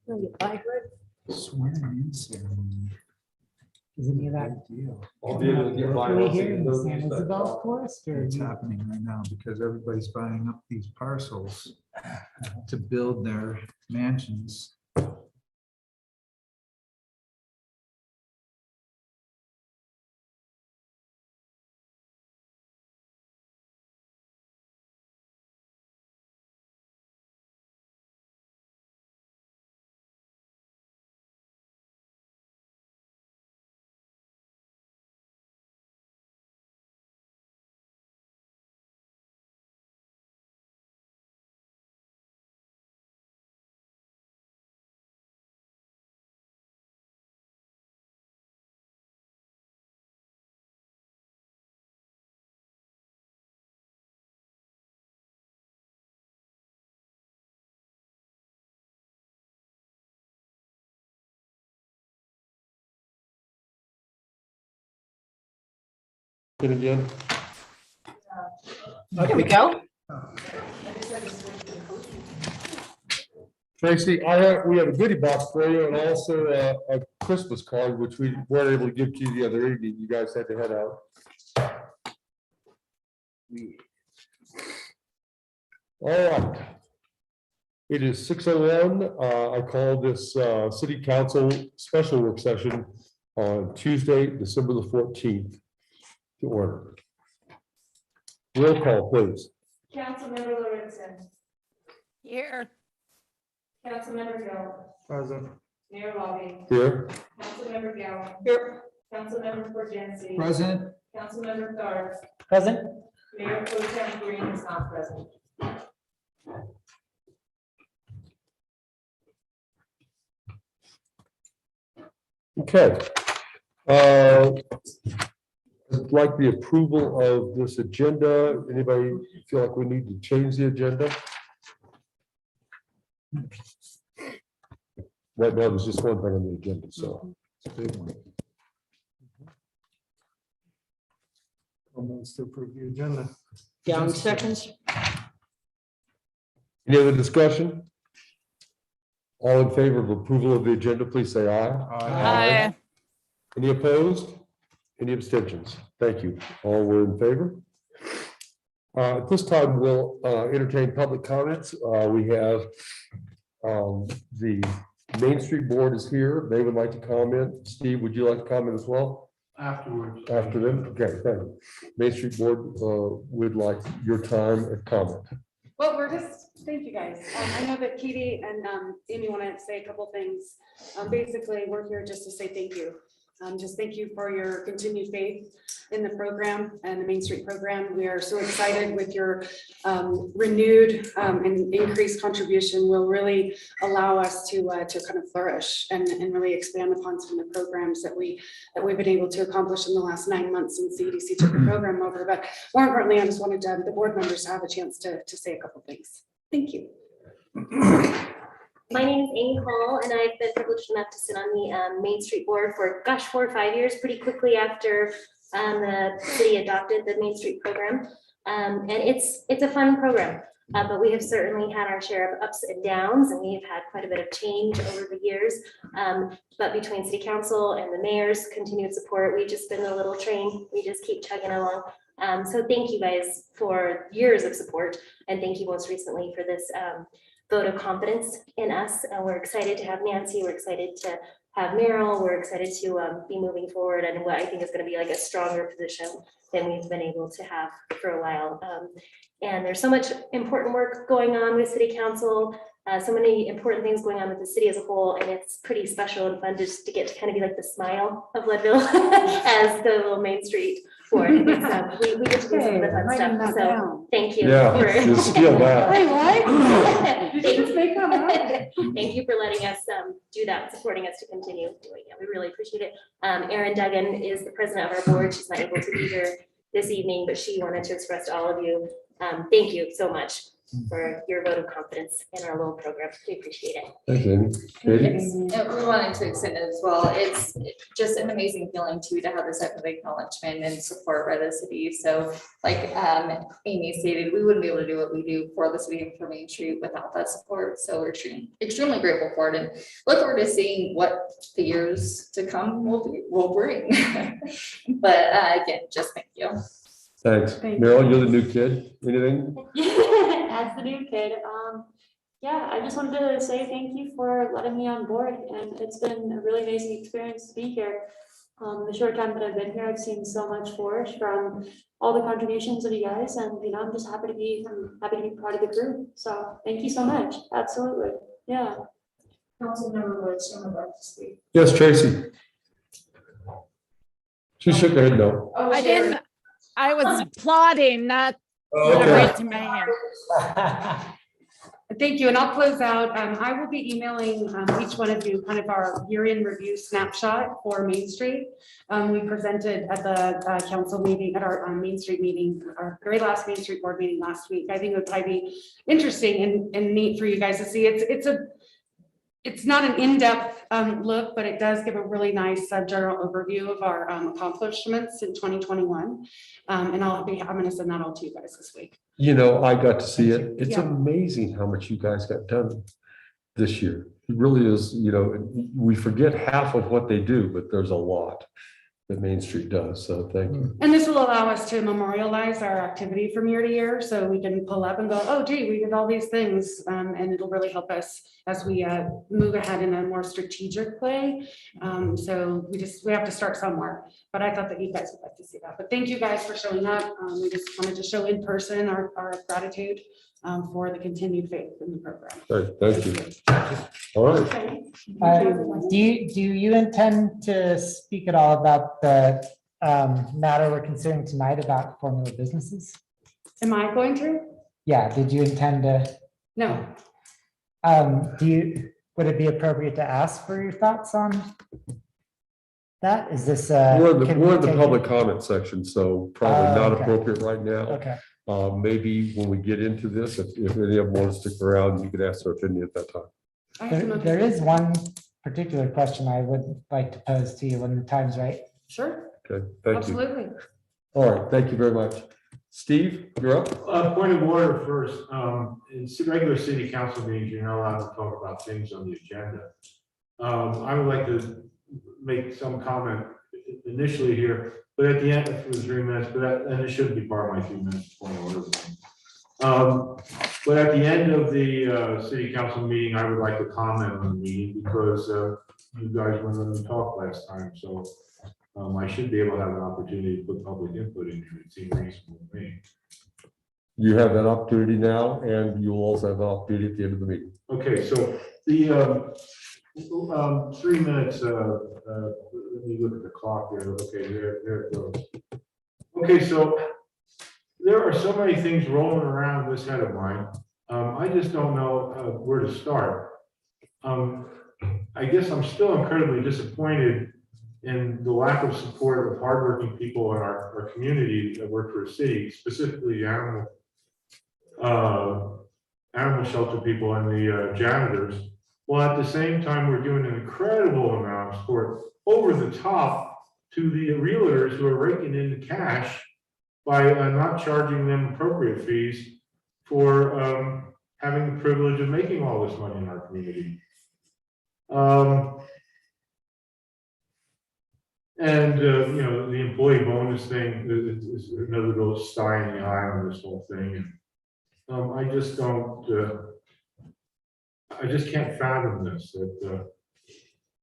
Swearing in ceremony. Is any of that Big deal. I'll be able to get my locally house here in in the those San days, but- Isabel Forest or? It's happening right now because everybody's buying up these parcels to build their mansions. It again. Here we go. Tracy, we have a goodie box for you and also a Christmas card, which we weren't able to give to you the other evening. You guys had to head out. All right. It is 6:01. I call this city council special work session on Tuesday, December the 14th to order. Roll call, please. Councilmember Lorenzen, Here. Councilmember Hill, Present. Mayor Lobby, Here. Councilmember Gowan, Here. Councilmember Forgenesee, Present. Councilmember Tharp, Present. Mayor Pro Tem Green is not present. Okay. I'd like the approval of this agenda. Anybody feel like we need to change the agenda? Right now, there's just one thing on the agenda, so. It's a big one. To approve the agenda. Down seconds. Any other discussion? All in favor of approval of the agenda, please say aye. Aye. Any opposed? Any abstentions? Thank you. All were in favor. At this time, we'll entertain public comments. We have the Main Street Board is here. They would like to comment. Steve, would you like to comment as well? Afterwards. After them? Okay, thank you. Main Street Board would like your time and comment. Well, thank you guys. I know that Katie and Amy want to say a couple things. Basically, we're here just to say thank you. Just thank you for your continued faith in the program and the Main Street program. We are so excited with your renewed and increased contribution will really allow us to kind of flourish and really expand upon some of the programs that we've been able to accomplish in the last 9 months since the EDC took the program over. But more importantly, I just wanted the board members to have a chance to say a couple things. Thank you. My name is Amy Hall, and I've been privileged enough to sit on the Main Street Board for, 4 or 5 years, pretty quickly after the city adopted the Main Street program. And it's a fun program, but we have certainly had our share of ups and downs, and we've had quite a bit of change over the years. But between city council and the mayor's continued support, we've just been a little train. We just keep chugging along. So thank you guys for years of support, and thank you most recently for this vote of confidence in us. And we're excited to have Nancy. We're excited to have Meryl. We're excited to be moving forward and what I think is going to be like a stronger position than we've been able to have for a while. And there's so much important work going on with city council, so many important things going on with the city as a whole, and it's pretty special and fun just to get to kind of be like the smile of Leadville as the little Main Street board. We get to do some of the fun stuff, so thank you. Yeah, for- just steal that. Hey, what? Did you Thank just make that up? Thank you for letting us do that, supporting us to continue doing it. We really appreciate it. Erin Duggan is the president of our board. She's not able to be here this evening, but she wanted to express to all of you, thank you so much for your vote of confidence in our little program. We appreciate it. Thanks, Amy. Katie? Yes, and we wanted to extend it as well. It's just an amazing feeling too, to have this type of acknowledgement and support by the city. So like Amy stated, we wouldn't be able to do what we do for the city and for Main Street without that support. So we're extremely grateful for it and look forward to seeing what the years to come will bring. But again, just thank you. Thanks. Thank Meryl, you're the new kid. Anything? As the new kid, yeah, I just wanted to say thank you for letting me on board, and it's been a really amazing experience to be here. The short time that I've been here, I've seen so much flourish from all the contributions of you guys, and I'm just happy to be part of the group. So thank you so much. Absolutely, yeah. Councilmember Woods, someone would like to speak. Yes, Tracy. She shook her head no. Oh, I Sharon. didn't, I was applauding, not Okay. raising my hand. Thank you, and I'll close out. I will be emailing each one of you kind of our year-end review snapshot for Main Street. We presented at the council meeting, at our Main Street meeting, our very last Main Street board meeting last week. I think it would probably be interesting and neat for you guys to see. It's not an in-depth look, but it does give a really nice general overview of our accomplishments in 2021. And I'm going to send that all to you guys this week. You know, I got to see it. It's Yeah. amazing how much you guys got done this year. It really is, we forget half of what they do, but there's a lot that Main Street does. So thank you. And this will allow us to memorialize our activity from year to year, so we can pull up and go, oh gee, we did all these things. And it'll really help us as we move ahead in a more strategic way. So we have to start somewhere, but I thought that you guys would like to see that. But thank you guys for showing up. We just wanted to show in person our gratitude for the continued faith in the program. Great, thank you. All right. Okay. Do you intend to speak at all about the matter we're considering tonight about formula businesses? Am I going to? Yeah, did you intend to? No. Would it be appropriate to ask for your thoughts on that? Is this? We're in can we the take public it? comment section, so probably not Okay. appropriate right now. Okay, Maybe when we get into this, if any of them want to stick around, you could ask their opinion at that time. I have some there opinions. is one particular question I would like to pose to you when the time's right. Sure, Okay, thank you. absolutely. All right, thank you very much. Steve, you're up. Point of order first, in regular city council meetings, you're not allowed to talk about things on the agenda. I would like to make some comment initially here, but at the end, for the 3 minutes, and it shouldn't be part of my 3 minutes point of order. But at the end of the city council meeting, I would like to comment on the meeting because you guys wouldn't let me talk last time, so I should be able to have an opportunity to put public input in here. It seems reasonable to me. You have that opportunity now, and you will also have the opportunity at the end of the meeting. Okay, so the 3 minutes, let me look at the clock there. Okay, there it goes. Okay, so there are so many things rolling around this head of mine. I just don't know where to start. I guess I'm still incredibly disappointed in the lack of support of hardworking people in our community that work for a city, specifically animal shelter people and the janitors. While at the same time, we're doing an incredible amount of support over the top to the realtors who are raking in the cash by not charging them appropriate fees for having the privilege of making all this money in our community. And the employee bonus thing is another little sty in the eye on this whole thing. And I just don't. I just can't fathom this. That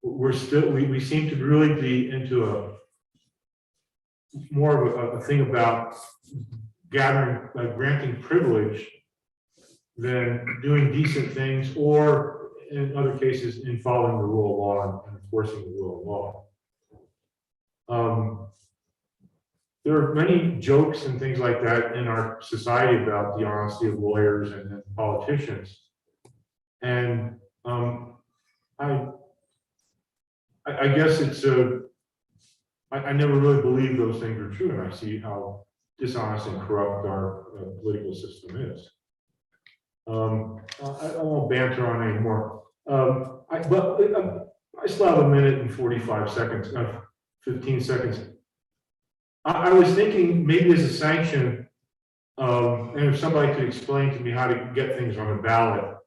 we seem to really be into a more of a thing about gathering, granting privilege than doing decent things, or in other cases, in following the rule of law and enforcing the rule of law. There are many jokes and things like that in our society about the honesty of lawyers and politicians. And I guess it's I never really believed those things are true, and I see how dishonest and corrupt our political system is. I won't banter on anymore. I still have a minute and 45 seconds, 15 seconds. I was thinking maybe as a sanction, and if somebody could explain to me how to get things on the ballot.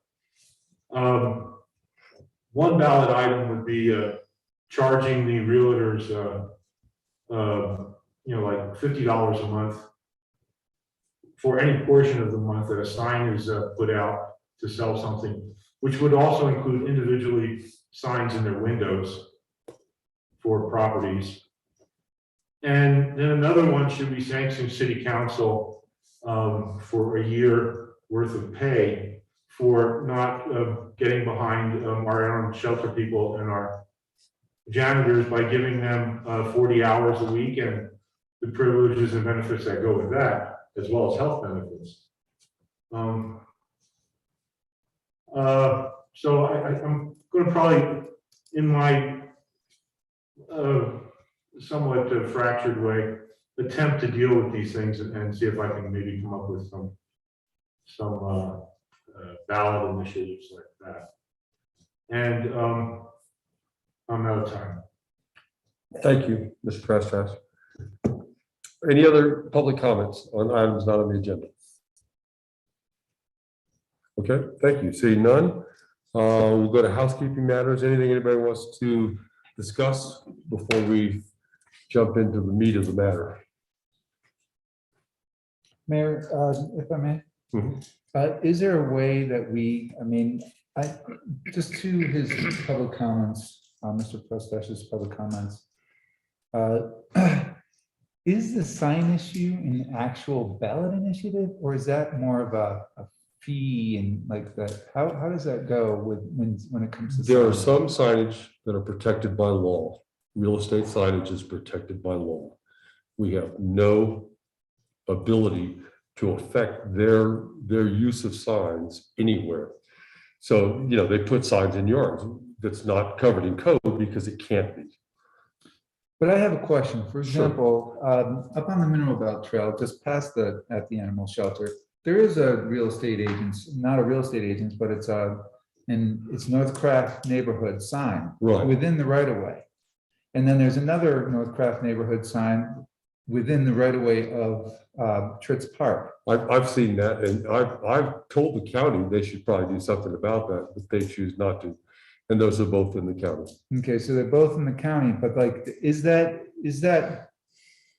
One ballot item would be charging the realtors, like $50 a month for any portion of the month that a sign is put out to sell something, which would also include individually signs in their windows for properties. And then another one should be sanctioning city council for a year worth of pay for not getting behind our own shelter people and our janitors by giving them 40 hours a week and the privileges and benefits that go with that, as well as health benefits. So I'm going to probably, in my somewhat fractured way, attempt to deal with these things and see if I can maybe come up with some ballot initiatives like that. And I'm out of time. Thank you, Mr. Prestice. Any other public comments on items not on the agenda? Okay, thank you. Seeing none, we'll go to housekeeping matters. Anything anybody wants to discuss before we jump into the meat of the matter? Mayor, if I may, Mhm. is there a way that just to his public comments, Mr. Prestice's public comments, is the sign issue an actual ballot initiative, or is that more of a fee and like that? How does that go when it comes to? There are signage? some signage that are protected by law. Real estate signage is protected by law. We have no ability to affect their use of signs anywhere. So, they put signs in yards that's not covered in code because it can't be. But I have a question. For Sure. example, up on the Mineral Belt Trail, just past at the animal shelter, there is a real estate agent, not a real estate agent, but it's Northcraft neighborhood sign Right. within the right of way. And then there's another Northcraft neighborhood sign within the right of way of Tritz Park. I've seen that, and I've told the county they should probably do something about that, but they choose not to. And those are both in the county. Okay, so they're both in the county, but like, is that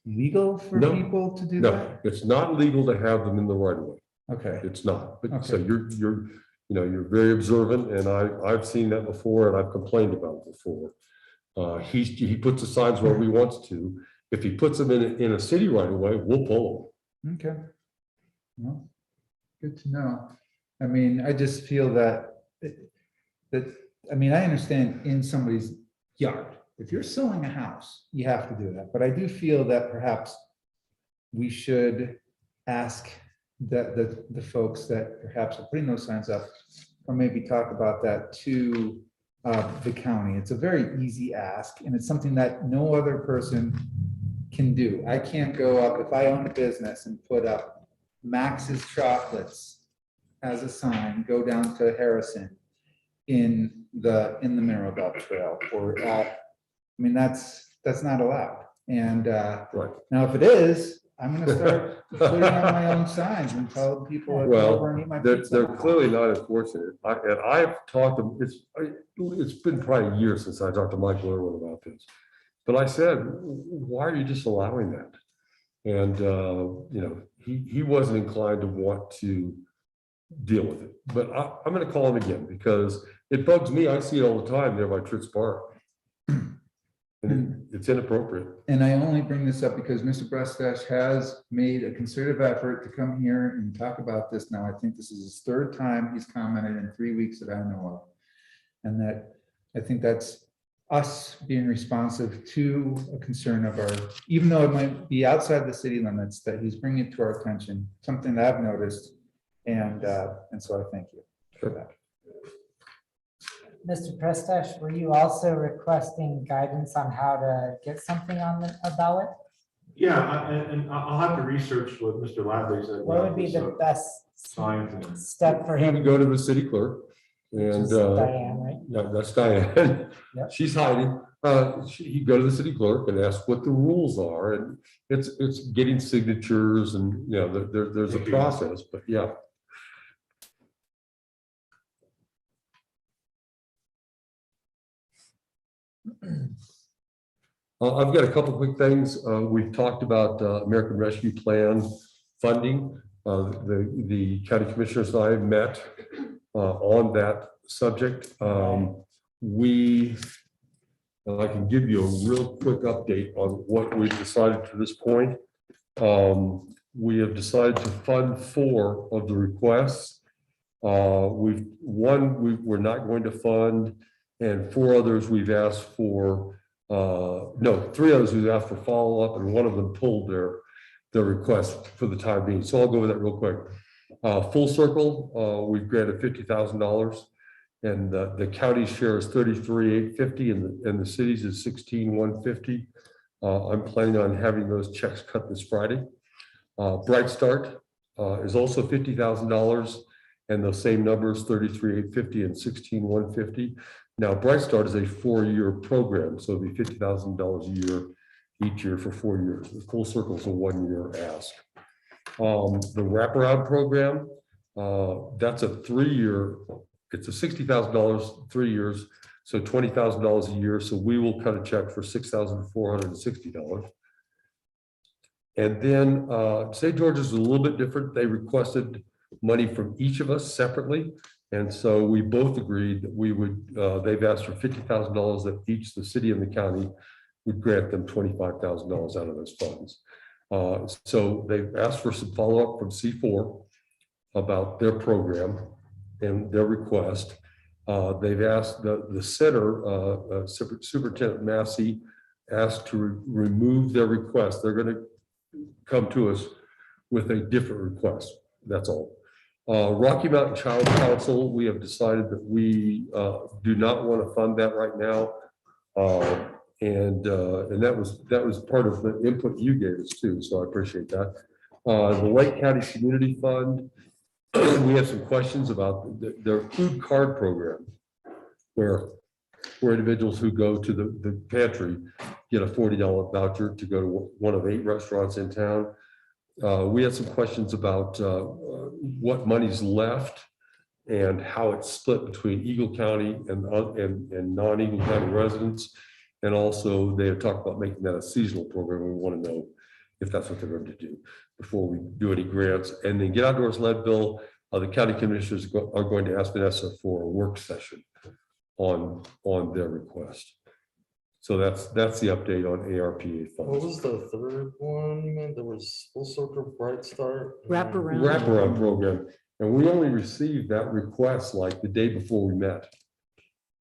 legal for No. people to do No, that? it's not legal to have them in the right of way. Okay, It's not. But so Okay. you're very observant, and I've seen that before, and I've complained about it before. He puts the signs where he wants to. If he puts them in a city right away, we'll pull okay. Well, good to know. I just feel that I understand in somebody's yard, if you're selling a house, you have to do that. But I do feel that perhaps we should ask that the folks that perhaps are putting those signs up, or maybe talk about that to the county. It's a very easy ask, and it's something that no other person can do. I can't go up, if I own a business, and put up Max's Chocolates as a sign, go down to Harrison in the Mineral Belt Trail, or that's not allowed. And Right. now if it is, I'm gonna start putting on my own signs and tell people to Well, go over and eat my They're pizza. clearly not enforcing it. And I've talked to, it's been probably a year since I talked to Michael Irwin about this. But I said, why are you just allowing that? And, he wasn't inclined to want to deal with it. But I'm going to call him again because it bugs me. I see it all the time there by Tritz Park. And it's inappropriate. And I only bring this up because Mr. Prestice has made a concerted effort to come here and talk about this now. I think this is his third time he's commented in 3 weeks that I know of. And that, I think that's us being responsive to a concern of our, even though it might be outside the city limits, that he's bringing it to our attention, something that I've noticed. And so I thank you for that. Mr. Prestice, were you also requesting guidance on how to get something on a ballot? Yeah, and I'll have to research what Mr. Ladley said. What would about be this, the best sign thing. step for Have to him? go to the city clerk and, Which is Diane, right? yeah, that's Diane. Yep. She's hiding. He'd go to the city clerk and ask what the rules are, and it's getting signatures and, you know, there's a Okay. process, but yeah. I've got a couple quick things. We've talked about American Rescue Plan funding. The county commissioners and I met on that subject. I can give you a real quick update on what we've decided to this point. We have decided to fund 4 of the requests. We're not going to fund, and 4 others we've asked for. No, 3 others we've asked for follow-up, and 1 of them pulled their request for the time being. So I'll go over that real quick. Full Circle, we've granted $50,000, and the county share is $33,850, and the cities is $16,150. I'm planning on having those checks cut this Friday. Bright Start is also $50,000, and the same numbers, $33,850 and $16,150. Now, Bright Start is a 4-year program, so it'll be $50,000 a year each year for 4 years. The Full Circle is a 1-year ask. The wraparound program, that's a 3-year. It's a $60,000, 3 years, so $20,000 a year. So we will cut a check for $6,460. And then St. George's is a little bit different. They requested money from each of us separately. And so we both agreed that we would, they've asked for $50,000 that each, the city and the county, would grant them $25,000 out of those funds. So they've asked for some follow-up from C4 about their program and their request. They've asked the center, Superintendent Massey asked to remove their request. They're going to come to us with a different request. That's all. Rocky Mountain Child Council, we have decided that we do not want to fund that right now. And that was part of the input you gave us too, so I appreciate that. The Lake County Community Fund, we have some questions about their food card program, where individuals who go to the pantry get a $40 voucher to go to one of 8 restaurants in town. We had some questions about what money's left and how it's split between Eagle County and non-Eagle County residents. And also they have talked about making that a seasonal program. We want to know if that's what they're going to do before we do any grants. And then Get Outdoors Leadville, the county commissioners are going to ask Vanessa for a work session on their request. So that's the update on ARPA What funds. was the third one you meant? There was Full Circle, Bright Start. Wraparound program, and we only received that request like the day before we met,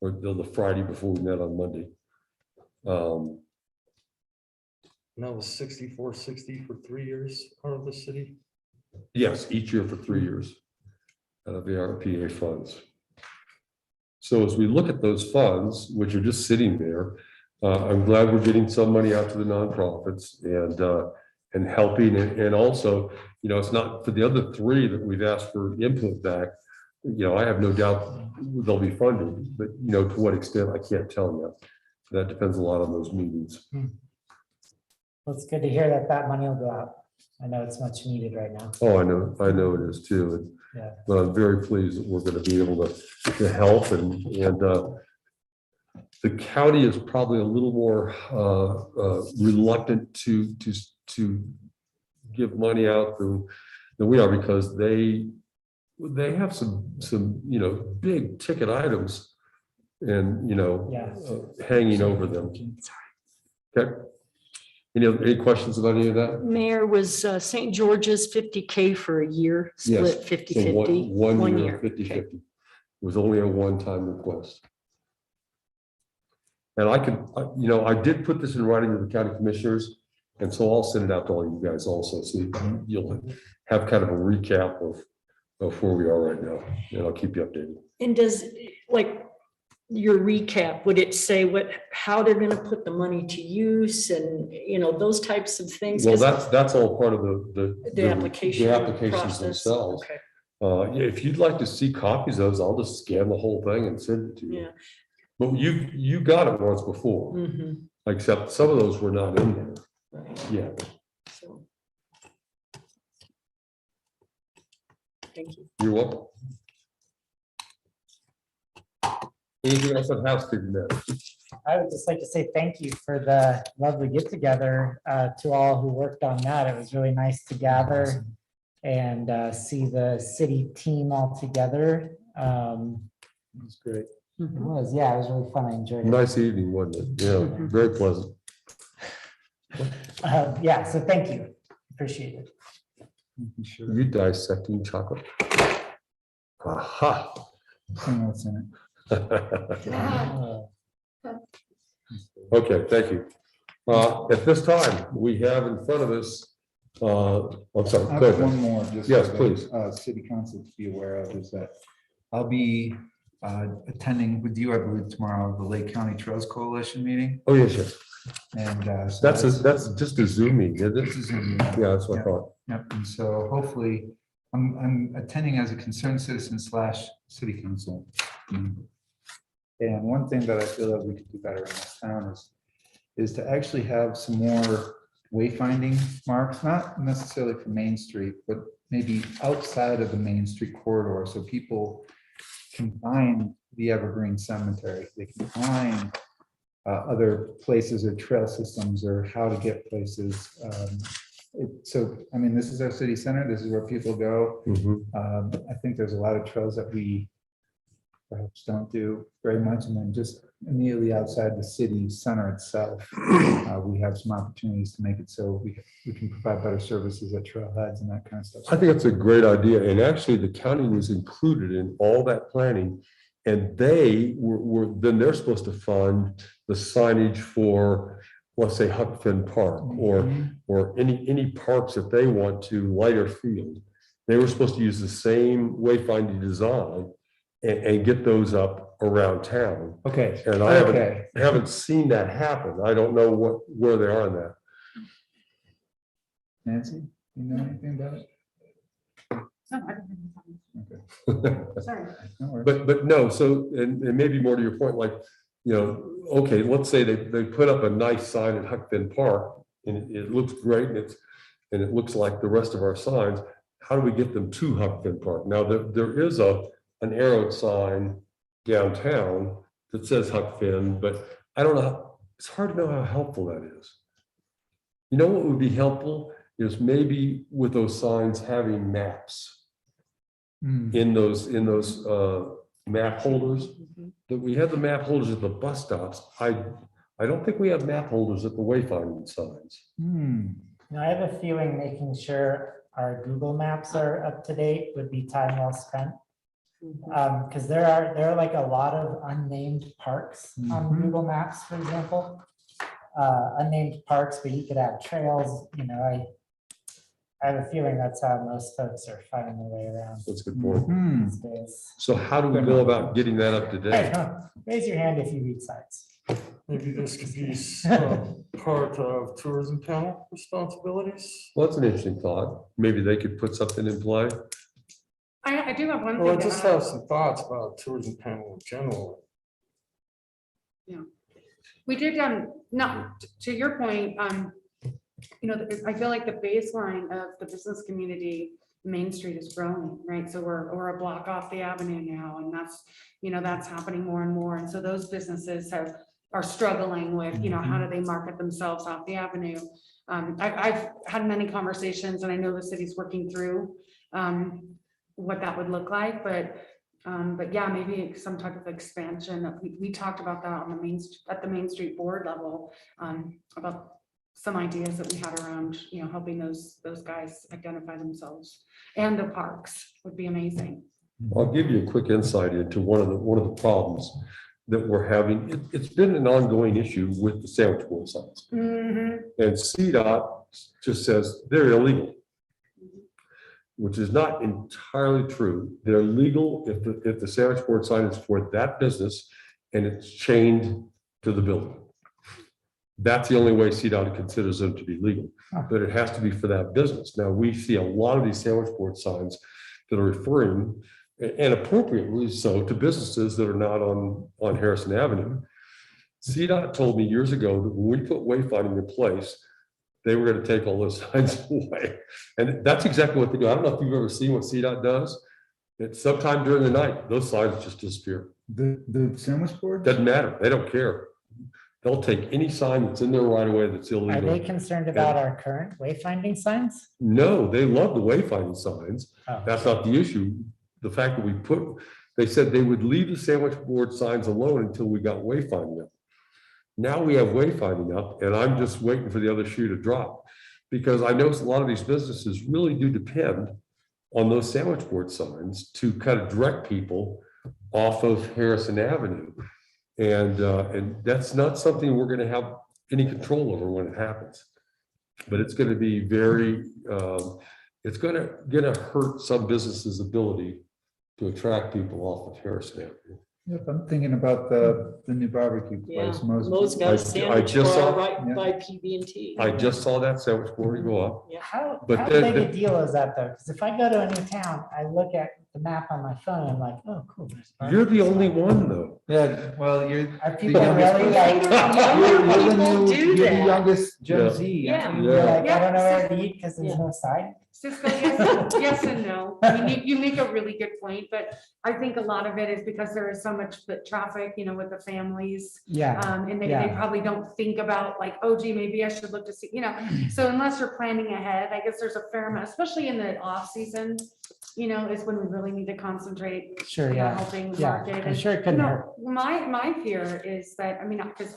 or the Friday before we met on Monday. And that was 6460 for 3 years out of the city. Yes, each year for 3 years out of the ARPA funds. So as we look at those funds, which are just sitting there, I'm glad we're getting some money out to the nonprofits and helping, and also, you know, it's not for the other 3 that we've asked for input back. You know, I have no doubt they'll be funded, but you know, to what extent, I can't tell you. That depends a lot on those meetings. Well, it's good to hear that money will go out. I know it's much needed right now. Oh, I know it is too. And, Yeah. but I'm very pleased that we're going to be able to help, and the county is probably a little more reluctant to give money out than we are, because they have some you know, big ticket items and you know, hanging over them. Okay. Any questions about any of that? Mayor, was St. George's 50K for a year, split Yes. 50/50? So one One year, year, 50/50. okay. It was only a one-time request. And I could, you know, I did put this in writing to the county commissioners, and so I'll send it out to all you guys also, so you'll have kind of a recap of where we are right now, and I'll keep you updated. And does, like, your recap, would it say how they're gonna put the money to use and, those types of things? Well, 'Cause that's all part of the application the applications process. themselves. Okay, Yeah, if you'd like to see copies of those, I'll just scan the whole thing and send it to you. yeah. But you got it once before, Mhm, except some of those were not in there. right, Yeah. so. Thank you. You're welcome. Anything else on housekeeping there? I would just like to say thank you for the lovely get together to all who worked on that. It was really nice to gather and see the city team all together. That's great. It was, yeah, it was really fun. I enjoyed it. Nice evening, wasn't it? Yeah, very pleasant. Yeah, so thank you. Appreciate it. Sure. You dissecting chocolate? Aha. I know what's in it. Okay, thank you. At this time, we have in front of us, I'm sorry, I go have one ahead. more, just. Yes, so that, please. City council to be aware of is that I'll be attending with you, I believe, tomorrow, the Lake County Trails Coalition meeting. Oh, yes, yes. And so That's just a Zoom meeting, isn't it? this is in- Yeah, that's what I Yeah. thought. Yep, and so hopefully, I'm attending as a concerned citizen / city council. meeting. And one thing that I feel that we could do better in this town is to actually have some more wayfinding marks, not necessarily for Main Street, but maybe outside of the Main Street corridor, so people can find the Evergreen Cemetery, they can find other places or trail systems or how to get places. So, I mean, this is our city center, this is where people go. Mhm. I think there's a lot of trails that we perhaps don't do very much, and then just immediately outside the city center itself, we have some opportunities to make it so we can provide better services at trailheads and that kind of stuff. I think that's a great idea. And actually, the county was included in all that planning. And they then they're supposed to fund the signage for, let's say, Huck Finn Park or any parks that they want to light or field. They were supposed to use the same wayfinding design and get those up around town. Okay. And I Okay. haven't seen that happen. I don't know where they are in that. Nancy, you know anything about it? Sorry. No worries. But no, so, and maybe more to your point, like, okay, let's say they put up a nice sign at Huck Finn Park and it looks great and it looks like the rest of our signs. How do we get them to Huck Finn Park? Now, there is an arrowed sign downtown that says Huck Finn, but I don't know, it's hard to know how helpful that is. You know what would be helpful is maybe with those signs having maps in those map holders. That we have the map holders at the bus stops. I don't think we have map holders at the wayfinding signs. Now, I have a feeling making sure our Google Maps are up to date would be time well spent. Because there are like a lot of unnamed parks on Google Maps, for example. Unnamed parks, but you could have trails, I have a feeling that's how most folks are finding their way around That's a good point. these days. So how do we go about getting that up to Hey, date? raise your hand if you read sites. Maybe this could be part of tourism panel responsibilities. Well, that's an interesting thought. Maybe they could put something in play. I do have one Well, I thing. just have some thoughts about tourism panel in general. We did, not, to your point, I feel like the baseline of the business community, Main Street is growing, right? So we're a block off the avenue now, and that's happening more and more. And so those businesses are struggling with, how do they market themselves off the avenue? I've had many conversations, and I know the city's working through what that would look like, but yeah, maybe some type of expansion. We talked about that on at the Main Street board level, about some ideas that we had around, helping those guys identify themselves, and the parks would be amazing. I'll give you a quick insight into one of the problems that we're having. It's been an ongoing issue with the sandwich board signs. And CDOT just says they're illegal, which is not entirely true. They're legal if the sandwich board sign is for that business and it's chained to the building. That's the only way CDOT considers them to be legal, but it has to be for that business. Now, we see a lot of these sandwich board signs that are referring, and appropriately so, to businesses that are not on Harrison Avenue. CDOT told me years ago that when we put wayfinding in place, they were going to take all those signs away. And that's exactly what they do. I don't know if you've ever seen what CDOT does. It's sometime during the night, those signs just disappear. The sandwich board? Doesn't matter. They don't care. They'll take any sign that's in their right of way that's Are they illegal. concerned about our current wayfinding signs? No, they love the wayfinding signs. Oh. That's not the issue. The fact that we they said they would leave the sandwich board signs alone until we got wayfinding up. Now we have wayfinding up, and I'm just waiting for the other shoe to drop. Because I know a lot of these businesses really do depend on those sandwich board signs to kind of direct people off of Harrison Avenue. And that's not something we're gonna have any control over when it happens. But it's gonna be very, it's gonna hurt some businesses' ability to attract people off of Harrison Avenue. Yep, I'm thinking about the new barbecue Yeah, place. Mo's got I a sandwich just bar saw- right yeah. by PB&T. I just saw that sandwich board go up. How But big then- a deal is that though? Because if I go to a new town, I look at the map on my phone, I'm like, oh, cool. there's a You're the barbecue only spot. one, though. Yeah, well, you're. Are the people youngest really person. like? You're the People new- do you're the that. youngest Gen Yeah. Z. Yeah. aren't you? You're like, I Yeah. don't know where to eat because there's Yeah. no sign. Cisco, yes and no. I mean, you make a really good point, but I think a lot of it is because there is so much foot traffic, with the families. Yeah, And they Yeah. probably don't think about like, oh gee, maybe I should look to see, so unless you're planning ahead, I guess there's a fair amount, especially in the off season, is when we really need to concentrate. sure, about yeah. Helping the Yeah, market. I'm And, sure it couldn't hurt. My fear is that, because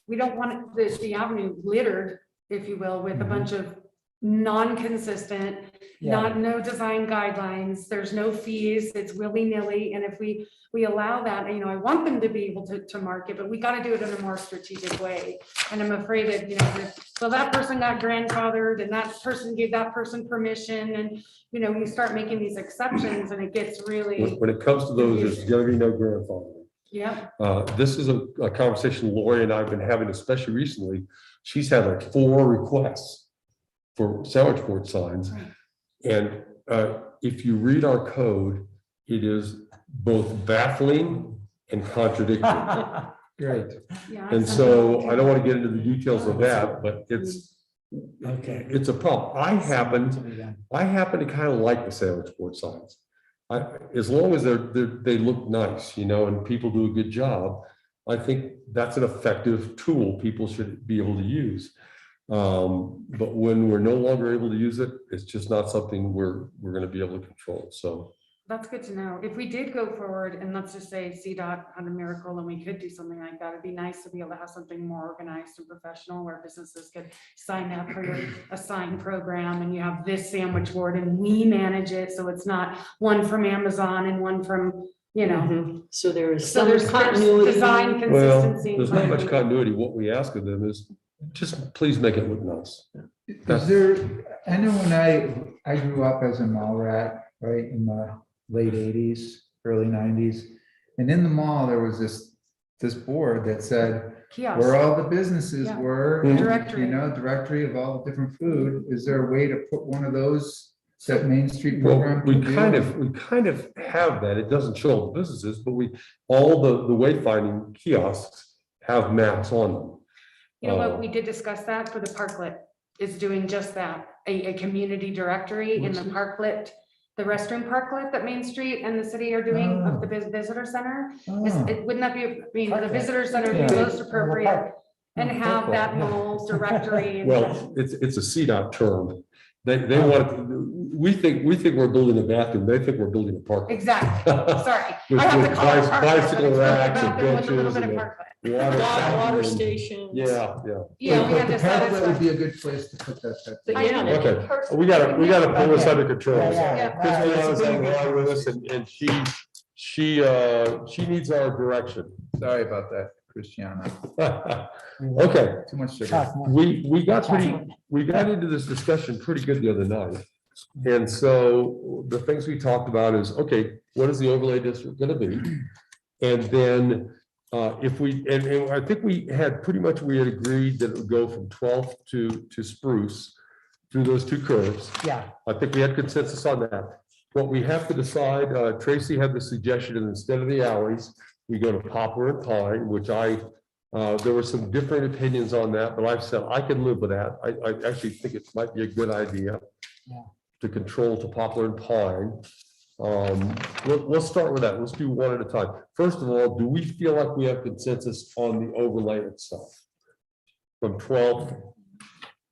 we don't want the avenue littered, if you will, with a Mhm. bunch of non-consistent, Yeah. no design guidelines, there's no fees, it's willy-nilly, and if we allow that, I want them to be able to market, but we gotta do it in a more strategic way. And I'm afraid that, so that person got grandfathered, and that person gave that person permission, and, you start making these exceptions, and it gets really, When it comes to those, there's gonna be no grandfather. yeah. This is a conversation Lori and I have been having, especially recently. She's had like 4 requests for sandwich board signs. Right. And if you read our code, it is both baffling and contradictory. Great. Yeah, And so I don't want to get into the details of that, but Okay. it's a problem. I happen To be done. to kind of like the sandwich board signs. As long as they look nice, and people do a good job, I think that's an effective tool people should be able to use. But when we're no longer able to use it, it's just not something we're going to be able to control. So that's good to know. If we did go forward and let's just say CDOT had a miracle and we could do something like that, it'd be nice to be able to have something more organized and professional where businesses could sign up for a sign program and you have this sandwich board and we manage it. So it's not one from Amazon and one from, Mhm. So there's so some there's continuity. design well, consistency. there's not much continuity. What we ask of them is just please make it look nice. Is there, I know when I grew up as a mall rat, right, in the late 80s, early 90s. And in the mall, there was this board that said, Kiosk. where all the businesses Yeah. were. Mhm. Directory. Directory of all the different food. Is there a way to put one of those, that Main Street Well, program? we can do? kind of have that. It doesn't show all the businesses, but all the wayfinding kiosks have maps on them. You know what, we did discuss that for the parklet, is doing just that, a community directory in the parklet, the restroom parklet that Main Street and the city are doing of the visitor center. Oh. Wouldn't that be, the Parklet. visitor center would Yeah. be most appropriate and Yeah, have that parklet, yeah. mall directory. and- Well, it's a CDOT term. They want, we think we're building a bathroom. They think we're building a park. Exactly, sorry. With- I have with to call it parklet, but bicycle it's really racks and bathroom with a little benches bit of and parklet. Water Water fountain. stations. Yeah. Yeah, we But had the to parklet satisfy. would be a good place to put that. But I yeah, know. they- Okay, we gotta pull this under control. Yeah. Christiana's on the line with us and she needs our direction. Sorry about that, Christiana. Okay, Too much sugar. Talk more. we got into this discussion pretty good the other night. And so the things we talked about is, okay, what is the overlay district gonna be? And then if we, and I think we had we had agreed that it would go from 12th to Spruce through those two curves. Yeah, I think we had consensus on that. What we have to decide, Tracy had the suggestion, and instead of the alleys, we go to Poplar and Pine, which there were some different opinions on that, but I've said I can live with that. I actually think it might be a good idea Yeah. to control to Poplar and Pine. Let's start with that. Let's do one at a time. First of all, do we feel like we have consensus on the overlay itself? From 12th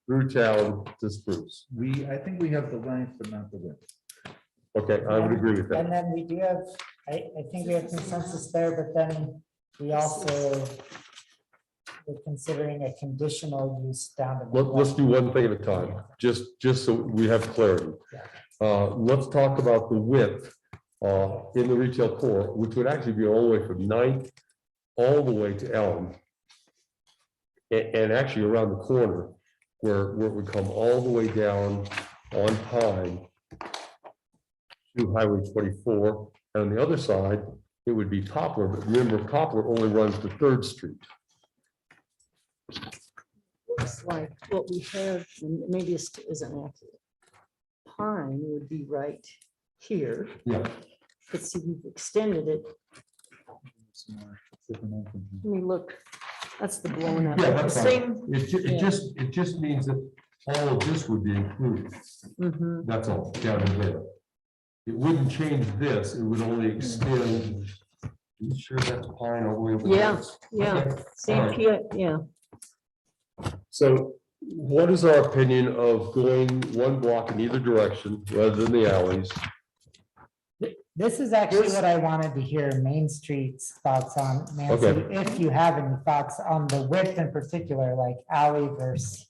through town to Spruce. I think we have the length, but not the width. Okay, I would agree with that. and then we do have, I think we have consensus there, but then we also we're considering a conditional use down to. Let's do one thing at a time, just so we have clarity. Let's talk about the width in the retail core, which would actually be all the way from 9th all the way to Elm. And actually around the corner where it would come all the way down on Pine to Highway 24. And on the other side, it would be Poplar, but remember Poplar only runs to 3rd Street. Looks like what we have, and maybe this isn't accurate. Pine would be right here, Yeah. but see, we've extended it. Let me look. That's the blown up. Yeah, The that's same. fine. It just means that all of this would be included. Mhm. That's all, down to there. It wouldn't change this, it would only extend. You sure that's Pine all the way over? there? Yeah, yeah, Okay. same, All right. yeah. So what is our opinion of going one block in either direction rather than the alleys? This is actually what I wanted to hear Main Street's thoughts on, Nancy, Okay. if you have any thoughts on the width in particular, like alley versus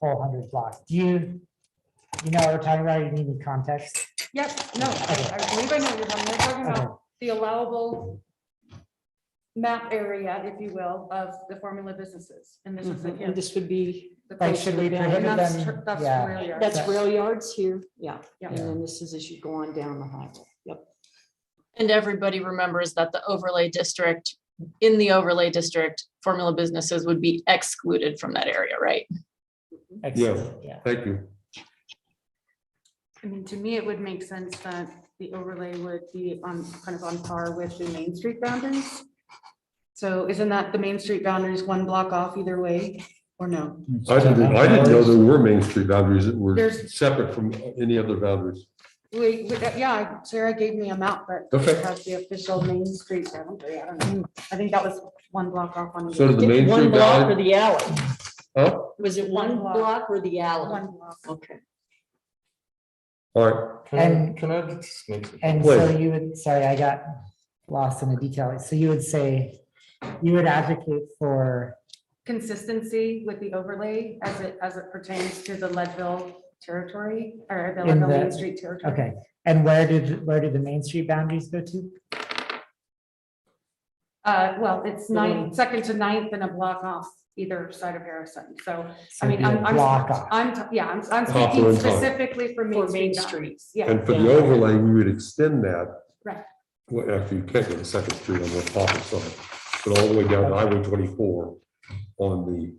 whole 100 block. Do you know what we're talking about? You need any context? Yep, no, I believe I know what you're talking, we're talking about the allowable map area, if you will, of the formula businesses, and this is Mhm. the. And this would be, the Like, place should to we be. prohibit And that's them? That's Yeah. rail yard. that's rail yards here, yeah. Yeah. And then this is as you go on down the highway, yep. And everybody remembers that the overlay district, in the overlay district, formula businesses would be excluded from that area, right? Excellent, yeah. Thank you. I mean, to me, it would make sense that the overlay would be kind of on par with the Main Street boundaries. So isn't that the Main Street boundaries one block off either way, or no? I didn't know there were Main Street boundaries that were There's- separate from any other boundaries. Yeah, Sarah gave me a map that Okay. has the official Main Street boundary. I don't know. I think that was one block off on. So did the Main One Street block or boundary? the alley? Huh? Was it One one block. block or the alley? One block. Okay. All right, Can I just make? And so Please. you would, sorry, I got lost in the detail. So you would say, you would advocate for, Consistency with the overlay as it pertains to the Leadville territory or the In Leadville Main the- Street territory. okay, and where did the Main Street boundaries go to? Well, it's second to ninth and a block off either side of Harrison. So, So I mean, it'd be a block off. I'm Poplar speaking and Pine. specifically for Main For Main Street. Street. boundaries. Yeah, and for the overlay, we would extend that. Right. Well, actually, you can't go to 2nd Street on the Poplar side, but all the way down to Highway 24 on the.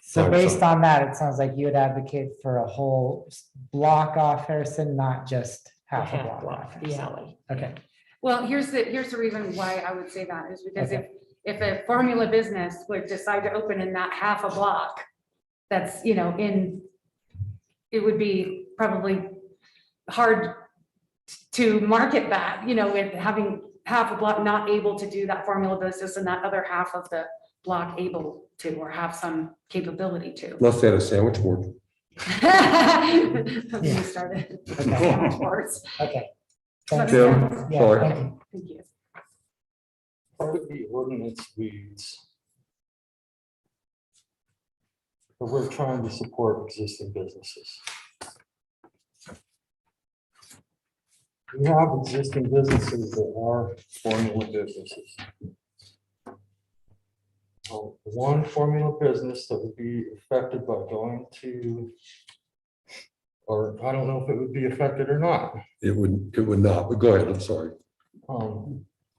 So Fine, based so- on that, it sounds like you would advocate for a whole block off Harrison, not just half a block off. The Harrison. alley. Okay, well, here's the reason why I would say that is because Okay. if a formula business would decide to open in that half a block, that's, it would be probably hard to market that, with having half a block not able to do that formula business and that other half of the block able to, or have some capability to. Unless they had a sandwich board. We started. Words. okay. Does that Thank you. make Tim, sense? Yeah, sorry. thank you. Thank you. Part of the ordinance reads. But we're trying to support existing businesses. We have existing businesses that are formula businesses. One formula business that would be affected by going to, or I don't know if it would be affected or not, It would not, but go ahead, I'm sorry.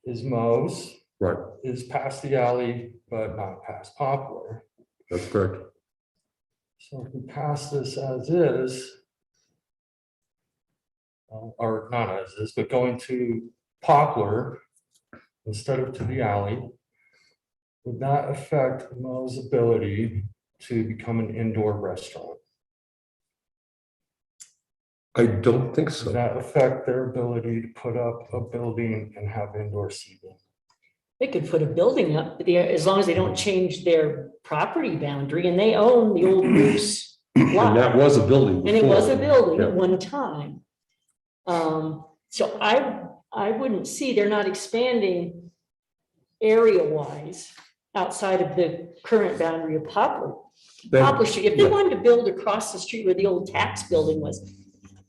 is Mo's. Right, is past the alley, but not past Poplar. That's correct. So if we pass this as is, or not as is, but going to Poplar instead of to the alley, would that affect Mo's ability to become an indoor restaurant? I don't think Does so. that affect their ability to put up a building and have indoor seating? They could put a building up there as long as they don't change their property boundary, and they own the old Moose And lot. that was a building. And it was a before. building Yeah. at one time. So I wouldn't see, they're not expanding area-wise outside of the current boundary of Poplar. Then- Poplar Street, if they yeah. wanted to build across the street where the old tax building was,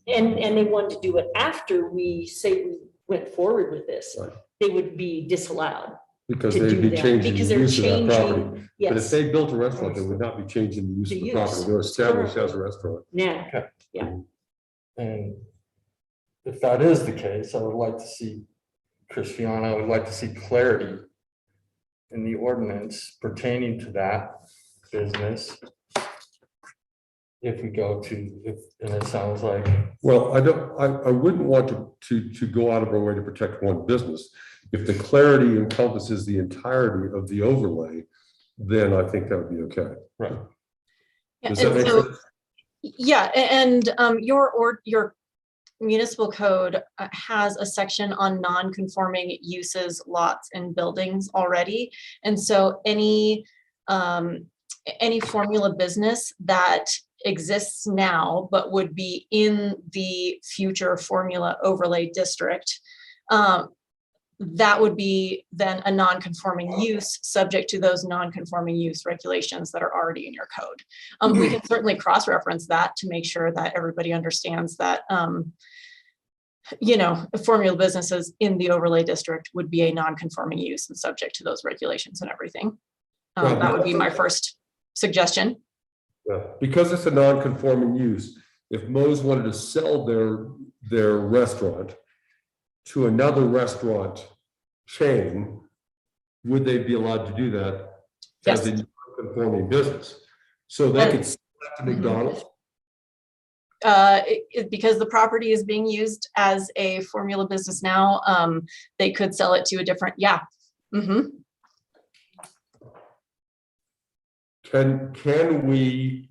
and they wanted to do it after we say we went forward with this, Right. they would be disallowed. Because to they'd do be that, changing because the they're use of that changing- property. But if Yes, they built a restaurant, they would not be changing the use The of the use. property. They're established as a restaurant. now, And if that is the case, I would like to see, Christiana, I would like to see clarity in the ordinance pertaining to that business. If we go to, and it sounds like, Well, I wouldn't want to go out of our way to protect one business. If the clarity encompasses the entirety of the overlay, then I think that would be okay. right, Yeah, Does that and make so- sense? Yeah, and your municipal code has a section on non-conforming uses, lots, and buildings already. And so any formula business that exists now but would be in the future formula overlay district, that would be then a non-conforming use subject to those non-conforming use regulations that are already in your code. We can certainly cross-reference that to make sure that everybody understands that, formula businesses in the overlay district would be a non-conforming use and subject to those regulations and everything. That would be my first suggestion. Yeah, because it's a non-conforming use, if Mo's wanted to sell their restaurant to another restaurant chain, would they be allowed to do that as a non-conforming business? So they could sell that to McDonald's? Because the property is being used as a formula business now, they could sell it to a different, yeah. Mhm. Can we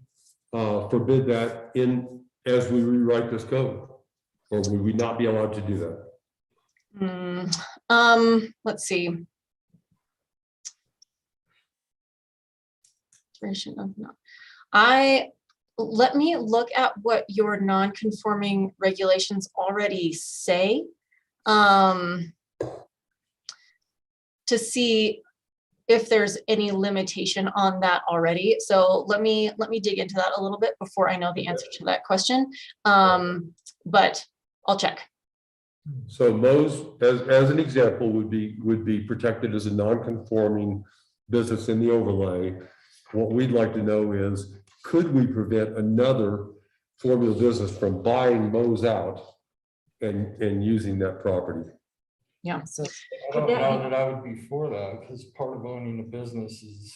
forbid that as we rewrite this code? Or would we not be allowed to do that? Let's see. Let me look at what your non-conforming regulations already say. To see if there's any limitation on that already. So let me dig into that a little bit before I know the answer to that question. But I'll check. So Mo's, as an example, would be protected as a non-conforming business in the overlay. What we'd like to know is, could we prevent another formula business from buying Mo's out and using that property? Yeah. so I don't know that I would be for that, because part of owning a business is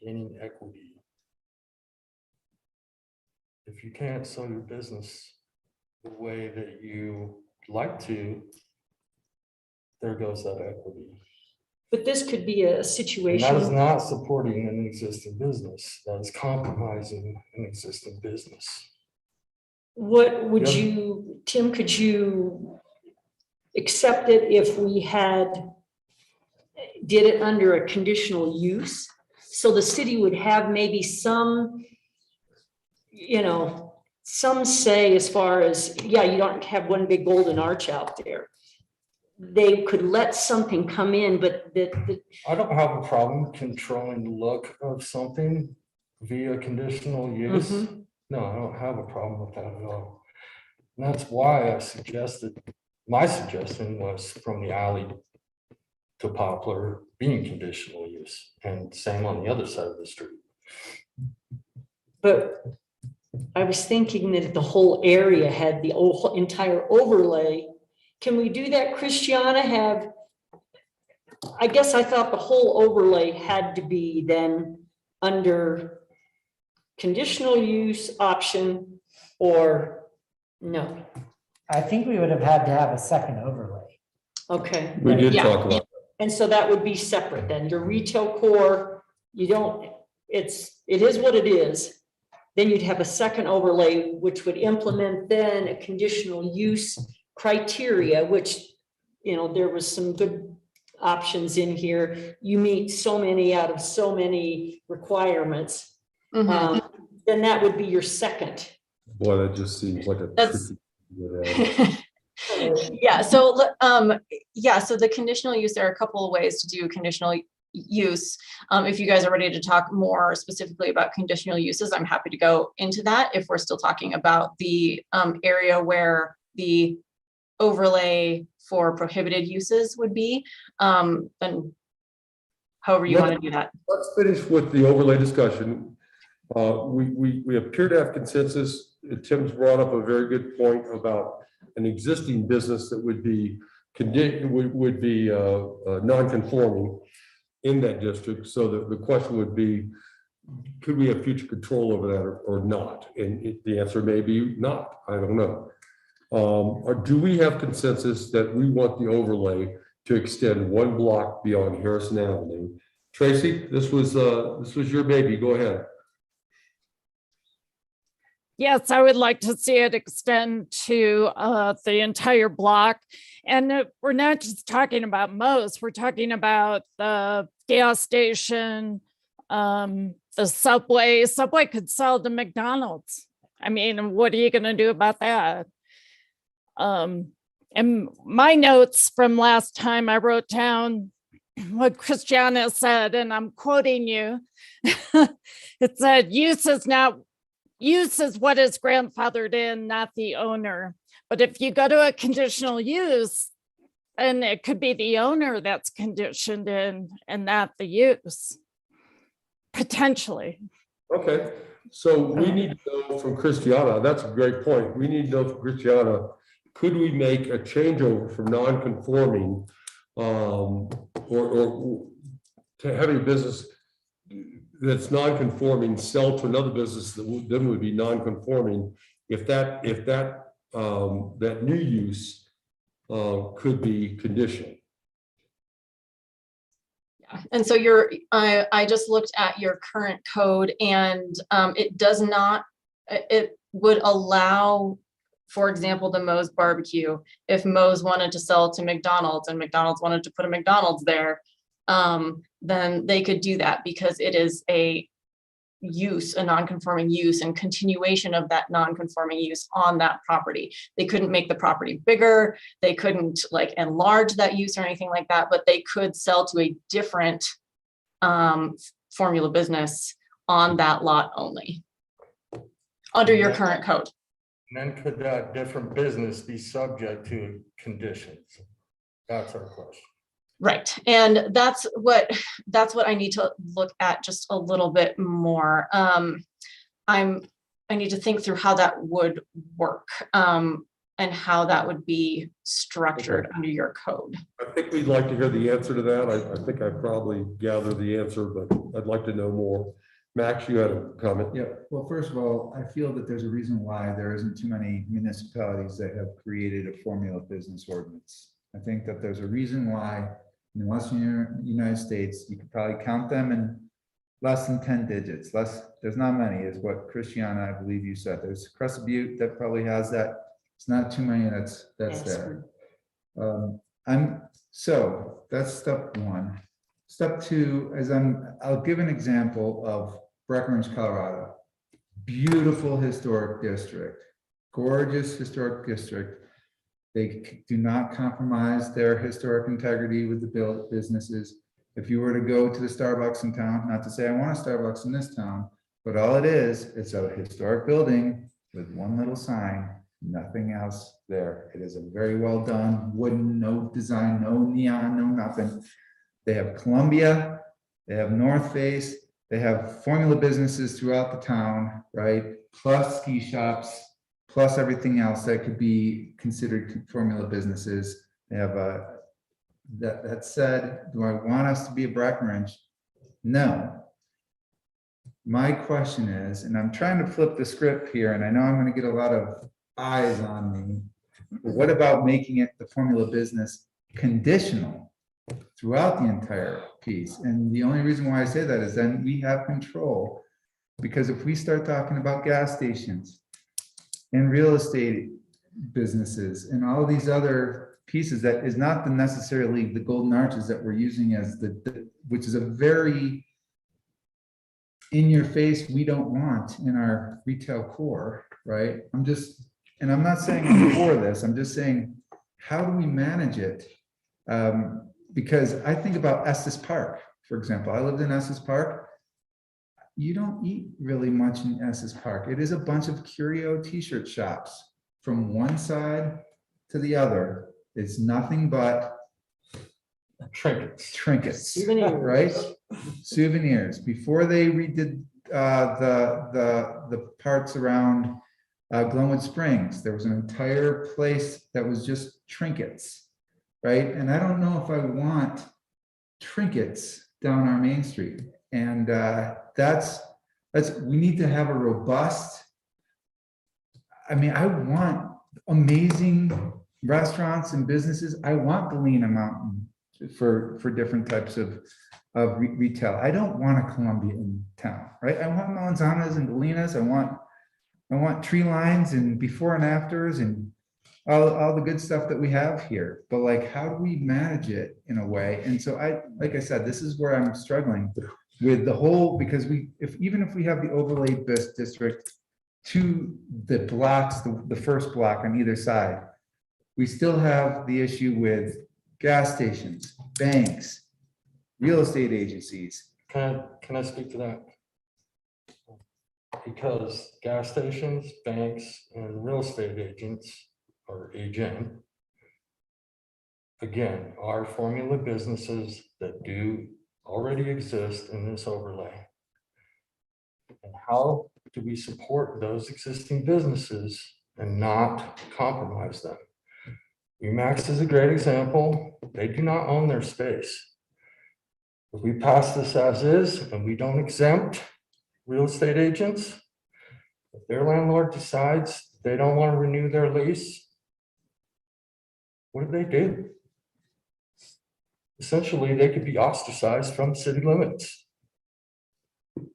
gaining equity. If you can't sell your business the way that you like to, there goes that equity. but this could be a And situation. that is not supporting an existing business, that is compromising an existing business. What would Yeah. you, Tim, could you accept it if we did it under a conditional use? So the city would have maybe some, some say as far as, yeah, you don't have one big golden arch out there. They could let something come in, but I don't have a problem controlling the look of something via conditional use. Mhm. No, I don't have a problem with that at all. And that's why my suggestion was from the alley to Poplar being conditional use, and same on the other side of the street. But I was thinking that if the whole area had the entire overlay, can we do that, Christiana? I guess I thought the whole overlay had to be then under conditional use option or no. I think we would have had to have a second overlay. Okay. We did Yeah. talk about, And so that would be separate then, your retail core, you don't, it is what it is. Then you'd have a second overlay, which would implement then a conditional use criteria, which, you know, there was some good options in here. You meet so many out of so many requirements. Mhm. Then that would be your second. boy, that just seems like a. That's- tricky- Yeah, so, so the conditional use, there are a couple of ways to do conditional use. If you guys are ready to talk more specifically about conditional uses, I'm happy to go into that. If we're still talking about the area where the overlay for prohibited uses would be, then however you want to do that. Let's finish with the overlay discussion. We appear to have consensus. Tim's brought up a very good point about an existing business that would be non-conforming in that district. So the question would be, could we have future control over that or not? And the answer may be not. I don't know. Or do we have consensus that we want the overlay to extend one block beyond Harrison Avenue? Tracy, this was your baby. Go ahead. Yes, I would like to see it extend to the entire block. And we're not just talking about Moe's, we're talking about the gas station, the Subway. Subway could sell to McDonald's. I mean, what are you going to do about that? And my notes from last time, I wrote down what Christiana said, and I'm quoting you. It said, use is what is grandfathered in, not the owner. But if you go to a conditional use, then it could be the owner that's conditioned in and not the use, potentially. Okay, so we need to know from Christiana, that's a great point. We need to know from Christiana, could we make a changeover from non-conforming or to having a business that's non-conforming sell to another business that then would be non-conforming if that new use could be conditional. And so I just looked at your current code and it does not, it would allow, for example, the Moe's Barbecue. If Moe's wanted to sell to McDonald's and McDonald's wanted to put a McDonald's there, then they could do that because it is a non-conforming use and continuation of that non-conforming use on that property. They couldn't make the property bigger. They couldn't like enlarge that use or anything like that, but they could sell to a different formula business on that lot only under your current code. And then could that different business be subject to conditions? That's our question. Right, and that's what I need to look at just a little bit more. I need to think through how that would work and how that would be structured under your code. I think we'd like to hear the answer to that. I think I probably gathered the answer, but I'd like to know more. Max, you had a comment. Yeah, well, first of all, I feel that there's a reason why there isn't too many municipalities that have created a formula business ordinance. I think that there's a reason why in the Western United States, you could probably count them in less than 10 digits. There's not many, is what Christiana, I believe you said. There's Crescent Butte that probably has that. It's not too many that's there. So that's step one. Step two, I'll give an example of Breckenridge, Colorado. Beautiful historic district, gorgeous historic district. They do not compromise their historic integrity with the businesses. If you were to go to the Starbucks in town, not to say I want a Starbucks in this town, but all it is, it's a historic building with one little sign, nothing else there. It is a very well done, wooden, no design, no neon, no nothing. They have Columbia, they have North Face, they have formula businesses throughout the town, right? Plus ski shops, plus everything else that could be considered formula businesses. They have That said, do I want us to be a Breckenridge? No. My question is, and I'm trying to flip the script here, and I know I'm gonna get a lot of eyes on me. But what about making it the formula business conditional throughout the entire piece? And the only reason why I say that is then we have control. Because if we start talking about gas stations and real estate businesses and all these other pieces, that is not necessarily the golden arches that we're using as which is a very in your face, we don't want in our retail core, right? And I'm not saying I'm for this, I'm just saying, how do we manage it? Because I think about Estes Park, for example. I lived in Estes Park. You don't eat really much in Estes Park. It is a bunch of curio t-shirt shops from one side to the other. It's nothing but trinkets, Souvenirs. right? Souvenirs. Before they redid the parts around Glenwood Springs, there was an entire place that was just trinkets, right? And I don't know if I want trinkets down our Main Street. And that's we need to have a robust. I mean, I want amazing restaurants and businesses. I want Galena Mountain for different types of retail. I don't want a Columbia in town, right? I want Manzanas and Galenas. I want tree lines and before and afters and all the good stuff that we have here. But like, how do we manage it in a way? And so like I said, this is where I'm struggling with the whole, because even if we have the overlay district to the blocks, the first block on either side, we still have the issue with gas stations, banks, real estate agencies. Can I speak to that? Because gas stations, banks, and real estate agents or agent, again, are formula businesses that do already exist in this overlay. And how do we support those existing businesses and not compromise them? Remax is a great example. They do not own their space. If we pass this as is and we don't exempt real estate agents, if their landlord decides they don't want to renew their lease, what do they do? Essentially, they could be ostracized from city limits.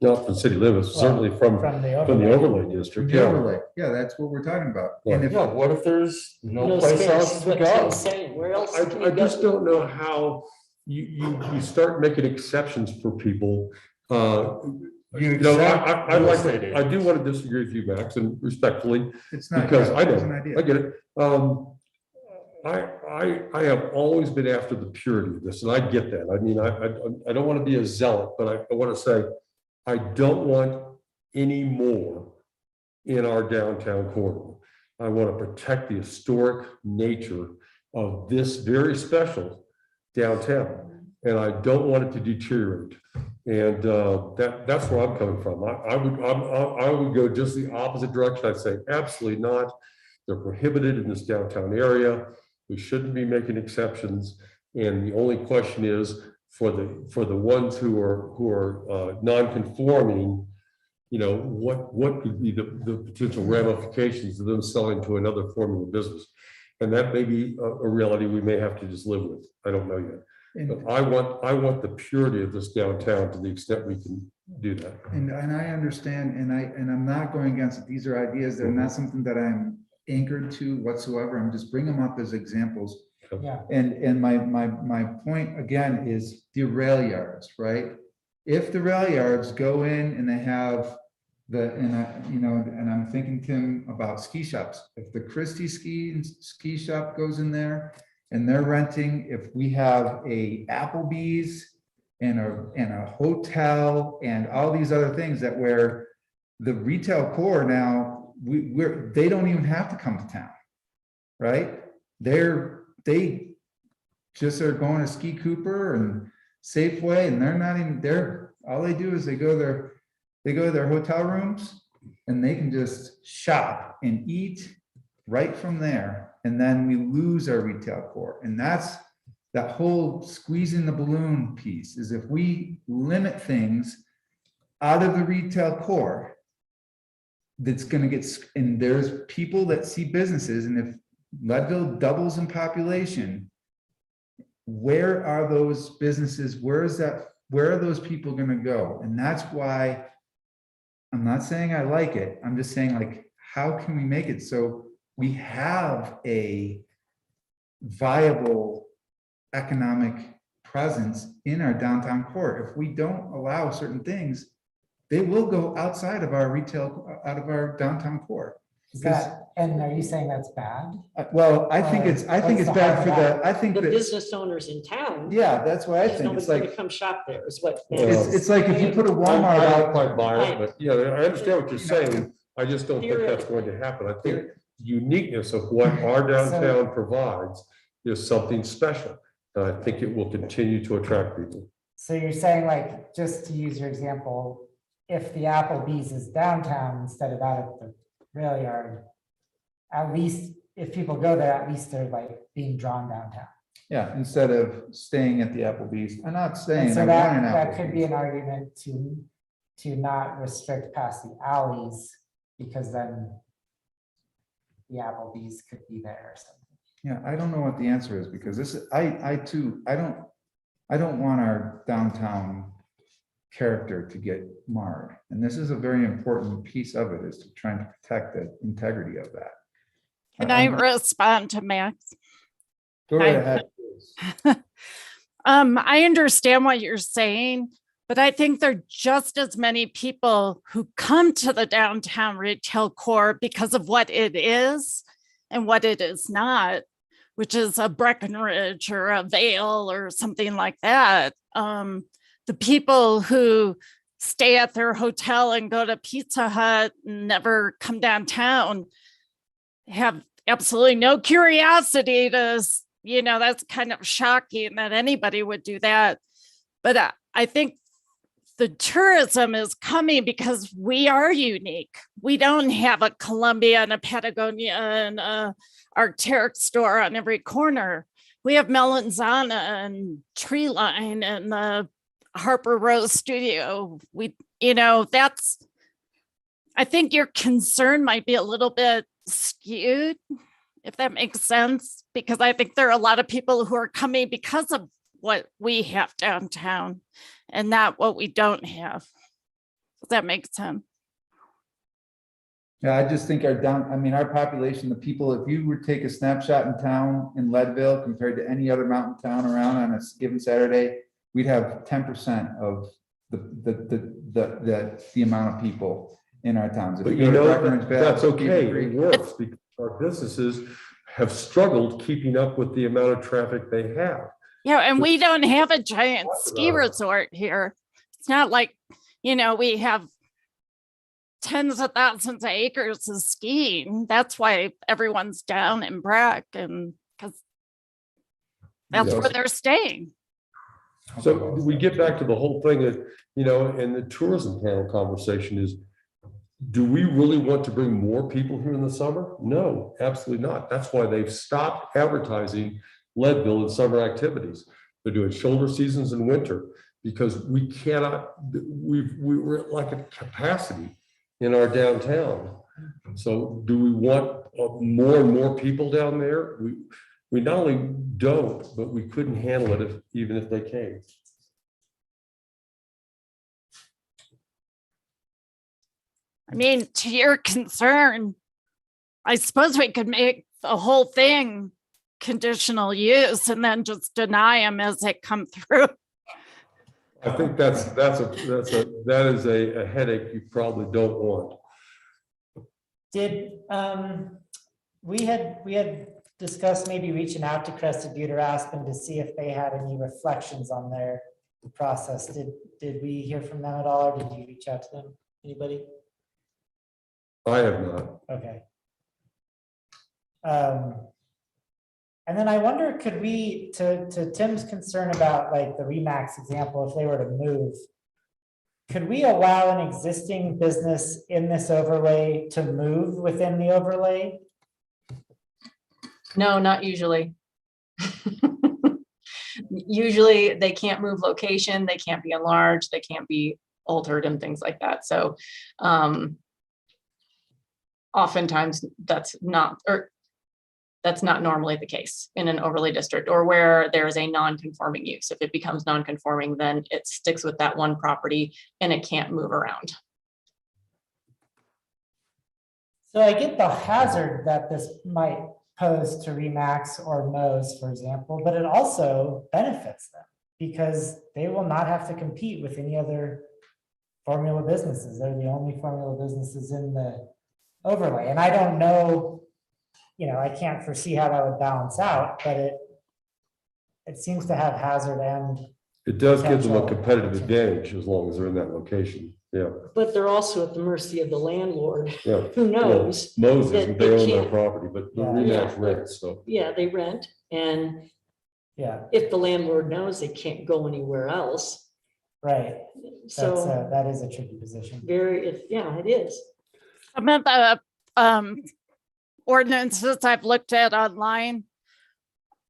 Not from city limits, certainly from the overlay district. The overlay, yeah, that's what we're talking about. Yeah. And if, Yeah, what if there's no No place space, else to what go? Ken's saying, where else can I you just go? don't know how you start making exceptions for people. You know, I real like, estate I do want to disagree with you, Max, and respectfully, it's not. because I it's an know, idea. I get it. I have always been after the purity of this, and I get that. I mean, I don't want to be a zealot, but I want to say, I don't want any more in our downtown corridor. I want to protect the historic nature of this very special downtown, and I don't want it to deteriorate. And that's where I'm coming from. I would go just the opposite direction. I'd say absolutely not. They're prohibited in this downtown area. We shouldn't be making exceptions. And the only question is for the ones who are non-conforming, you know, what could be the potential ramifications of them selling to another form of business? And that may be a reality we may have to just live with. I don't know yet. But I want the purity of this downtown to the extent we can do that. And I understand, and I'm not going against it. These are ideas. They're not something that I'm anchored to whatsoever. I'm just bringing them up as examples. Yeah. And my point again is the rail yards, right? If the rail yards go in and they have and I'm thinking, Tim, about ski shops. If the Christie ski shop goes in there and they're renting, if we have a Applebee's and a hotel and all these other things that where the retail core now, they don't even have to come to town, right? They just are going to Ski Cooper and Safeway, and they're not even there. All they do is they go to their hotel rooms and they can just shop and eat right from there. And then we lose our retail core. And that's that whole squeezing the balloon piece is if we limit things out of the retail core, that's gonna get, and there's people that see businesses, and if Leadville doubles in population, where are those businesses? Where are those people gonna go? And that's why I'm not saying I like it. I'm just saying, like, how can we make it so we have a viable economic presence in our downtown core? If we don't allow certain things, they will go outside of our retail, out of our downtown core. Is that, and are you saying that's bad? Well, I think it's What's the bad harm for of that? I think The that, business owners in town. yeah, that's what I because think. nobody's It's gonna like, come shop there is what. it's like if you put a Walmart I don't out. quite buy it, but yeah, I understand what you're saying. I just don't think Here- that's going to happen. I think the uniqueness of what our downtown provides is something special. And I think it will continue to attract people. So you're saying, like, just to use your example, if the Applebee's is downtown instead of out at the rail yard, at least if people go there, at least they're like being drawn downtown. Yeah, instead of staying at the Applebee's. I'm not And saying so I want an that could be Applebee's. an argument to not restrict past the alleys, because then the Applebee's could be there or something. Yeah, I don't know what the answer is, because this is, I too, I don't want our downtown character to get marred. And this is a very important piece of it, is to trying to protect the integrity of that. Can I respond to Max? Go right ahead. please. I understand what you're saying, but I think there are just as many people who come to the downtown retail core because of what it is and what it is not, which is a Breckenridge or a Vale or something like that. The people who stay at their hotel and go to Pizza Hut and never come downtown have absolutely no curiosity to, that's kind of shocking that anybody would do that. But I think the tourism is coming because we are unique. We don't have a Columbia and a Patagonia and a Arc'teryx store on every corner. We have Melanzana and Treeline and the Harper Rose Studio. I think your concern might be a little bit skewed, if that makes sense, because I think there are a lot of people who are coming because of what we have downtown and not what we don't have. Does that make sense? Yeah, I just think our population, the people, if you were to take a snapshot in town in Leadville compared to any other mountain town around on a given Saturday, we'd have 10% of the amount of people in our towns. If But go you to know, Breckenridge Vale, that's okay. Beaver It Creek, works because our businesses have struggled keeping up with the amount of traffic they have. Yeah, and we don't have a giant ski resort here. It's not like, we have tens of thousands of acres of skiing. That's why everyone's down in Breck, and because that's Yes. where they're staying. So we get back to the whole thing that, and the tourism panel conversation is, do we really want to bring more people here in the summer? No, absolutely not. That's why they've stopped advertising Leadville in summer activities. They're doing shoulder seasons in winter because we cannot, we're at like a capacity in our downtown. So do we want more and more people down there? We not only don't, but we couldn't handle it even if they came. I mean, to your concern, I suppose we could make the whole thing conditional use and then just deny them as they come through. I think that is a headache you probably don't want. Did, we had discussed maybe reaching out to Crested Butte or Aspen to see if they had any reflections on their process. Did we hear from them at all, or did you reach out to them? Anybody? I have not. Okay. And then I wonder, could we, to Tim's concern about like the Remax example, if they were to move, could we allow an existing business in this overlay to move within the overlay? No, not usually. usually they can't move location, they can't be enlarged, they can't be altered and things like that. So oftentimes that's not normally the case in an overlay district, or where there is a non-conforming use. If it becomes non-conforming, then it sticks with that one property and it can't move around. So I get the hazard that this might pose to Remax or Mo's, for example, but it also benefits them because they will not have to compete with any other formula businesses. They're the only formula businesses in the overlay. And I don't know, I can't foresee how that would balance out, but it seems to have hazard and It does give them a potential competitive opportunity. advantage as long as they're in that location. Yeah, But they're also at the mercy of the landlord, yeah. who knows? Moses, that they they own their can't- property, but the Yeah. Remax rents, so. Yeah, they rent, and Yeah, if the landlord knows they can't go anywhere else, right. so That is a tricky position. it is. Some of the ordinances I've looked at online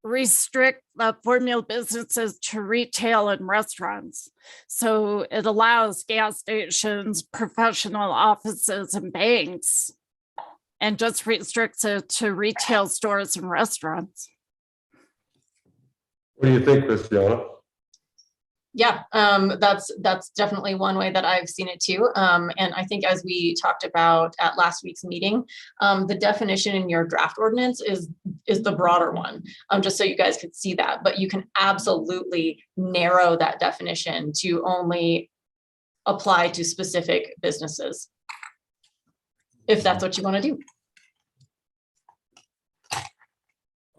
restrict the formula businesses to retail and restaurants. So it allows gas stations, professional offices, and banks, and just restricts it to retail stores and restaurants. What do you think, Christiana? Yeah, that's definitely one way that I've seen it too. And I think as we talked about at last week's meeting, the definition in your draft ordinance is the broader one, just so you guys could see that. But you can absolutely narrow that definition to only apply to specific businesses, if that's what you want to do.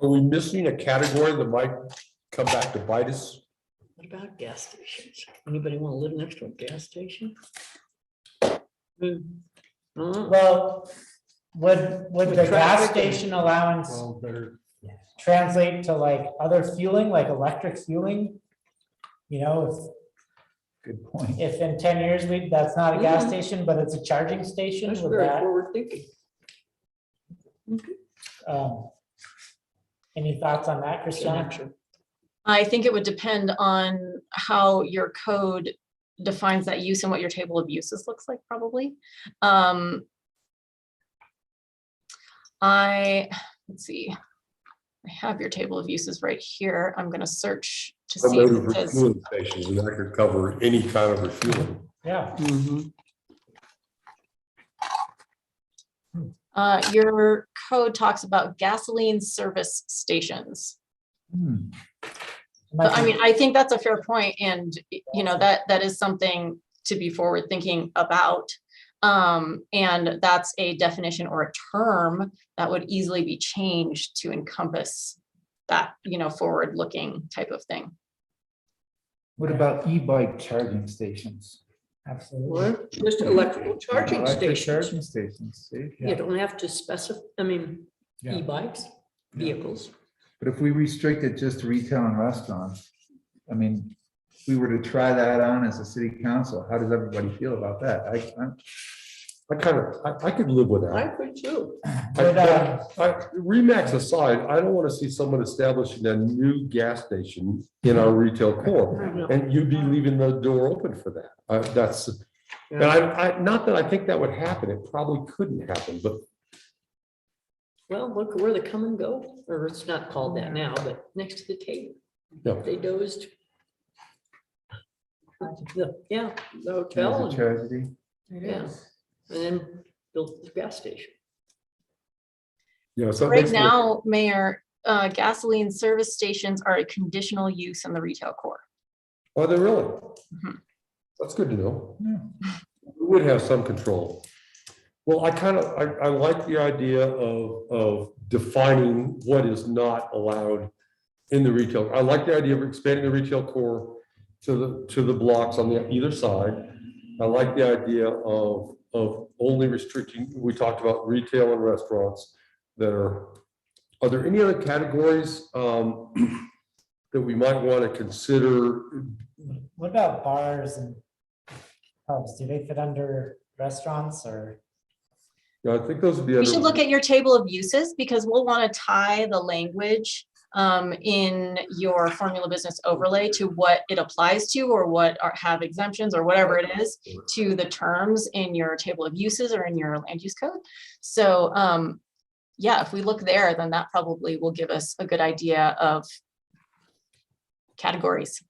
Are we missing a category that might come back to bite us? What about gas stations? Anybody want to live next to a gas station? Well, would the gas station allowance Well, they're, translate to like other fueling, like electric fueling? Good point. If in 10 years that's not a gas Mhm. station, but it's a charging station, That's would very that, forward thinking. any thoughts on that, Christiana? Connection. I think it would depend on how your code defines that use and what your table of uses looks like, probably. Let's see. I have your table of uses right here. I'm gonna search to see if it says, Refueling stations, and that could cover any kind of refueling. Yeah. your code talks about gasoline service stations. But I mean, I think that's a fair point, and that is something to be forward thinking about. And that's a definition or a term that would easily be changed to encompass that, forward looking type of thing. What about e-bike charging stations? Absolutely. Or just electrical charging Electric stations. Charging stations, see? You don't have to specify, Yeah. e-bikes, vehicles. But if we restrict it just to retail and restaurants, I mean, if we were to try that on as a city council, how does everybody feel about that? I could live with I that. could too. Remax aside, I don't want to see someone establishing a new gas station in our retail core. And you'd be leaving the door open for that. And not that I think that would happen. It probably couldn't happen, but Well, look where the come and go, or it's not called that now, but next to the table. Yeah. They dozed. The It's hotel, a tragedy. and then built the gas station. so it Right makes me- now, Mayor, gasoline service stations are a conditional use in the retail core. Are they really? Mhm. That's good to know. We would have some control. Well, I like the idea of defining what is not allowed in the retail. I like the idea of expanding the retail core to the blocks on either side. I like the idea of only restricting, we talked about retail and restaurants that are there any other categories that we might want to consider? What about bars and pubs? Do they fit under restaurants or? I think those would be. We should look at your table of uses, because we'll want to tie the language in your formula business overlay to what it applies to, or what have exemptions or whatever it is, to the terms in your table of uses or in your land use code. So yeah, if we look there, then that probably will give us a good idea of categories.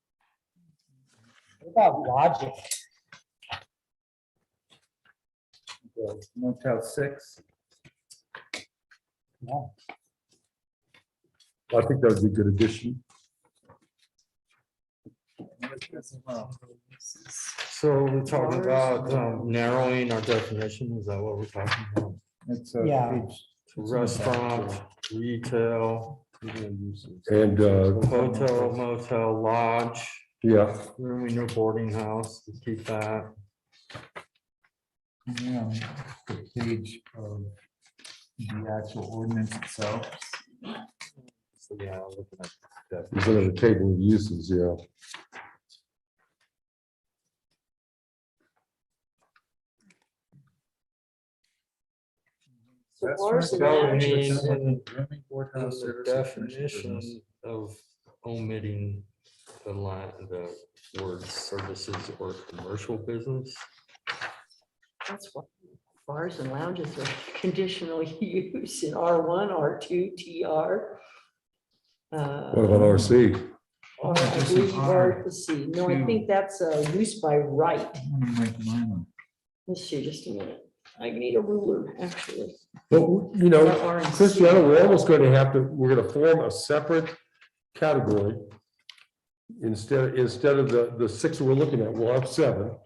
What about logic? Motel 6. Yeah. I think that would be a good addition. So we're talking about narrowing our definition, is that what we're talking about? It's Yeah. page. Restaurant, retail, And, hotel, motel, lodge, yeah, rooming or boarding house, keep that. Yeah, the page of the actual ordinance itself. So, yeah, looking at that. instead of the table of uses, yeah. So That's bars and right. So, I lounges. mean, in Rooming, boardhouse, in the service, or commercial definition business. of omitting the word services or commercial business. That's what bars and lounges are conditional use in R1, R2, TR. What about RC? I Just believe an R let's see, no, I two. think that's a use by right. I wanna make mine up. Let's see, just a minute. I need a ruler, actually. But, you know, Christiana, we're almost going to have to, we're going to form a separate category. Instead of the 6 we're looking at, we'll have 7.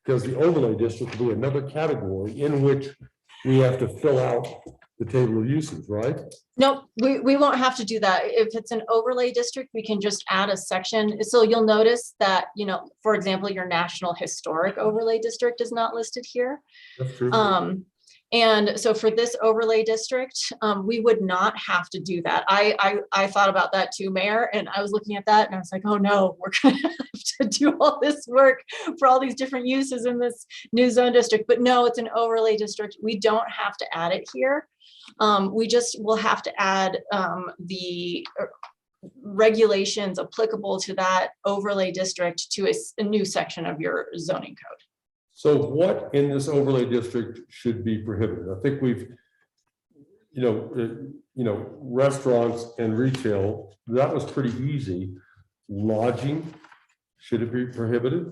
Because the overlay district will be another category in which we have to fill out the table of uses, right? Nope, we won't have to do that. If it's an overlay district, we can just add a section. So you'll notice that, you know, for example, your National Historic Overlay District is not listed here. That's true. And so for this overlay district, we would not have to do that. I thought about that too, Mayor, and I was looking at that and I was like, oh no, we're gonna have to do all this work for all these different uses in this new zone district. But no, it's an overlay district. We don't have to add it here. We just will have to add the regulations applicable to that overlay district to a new section of your zoning code. So what in this overlay district should be prohibited? I think we've, restaurants and retail, that was pretty easy. Lodging, should it be prohibited?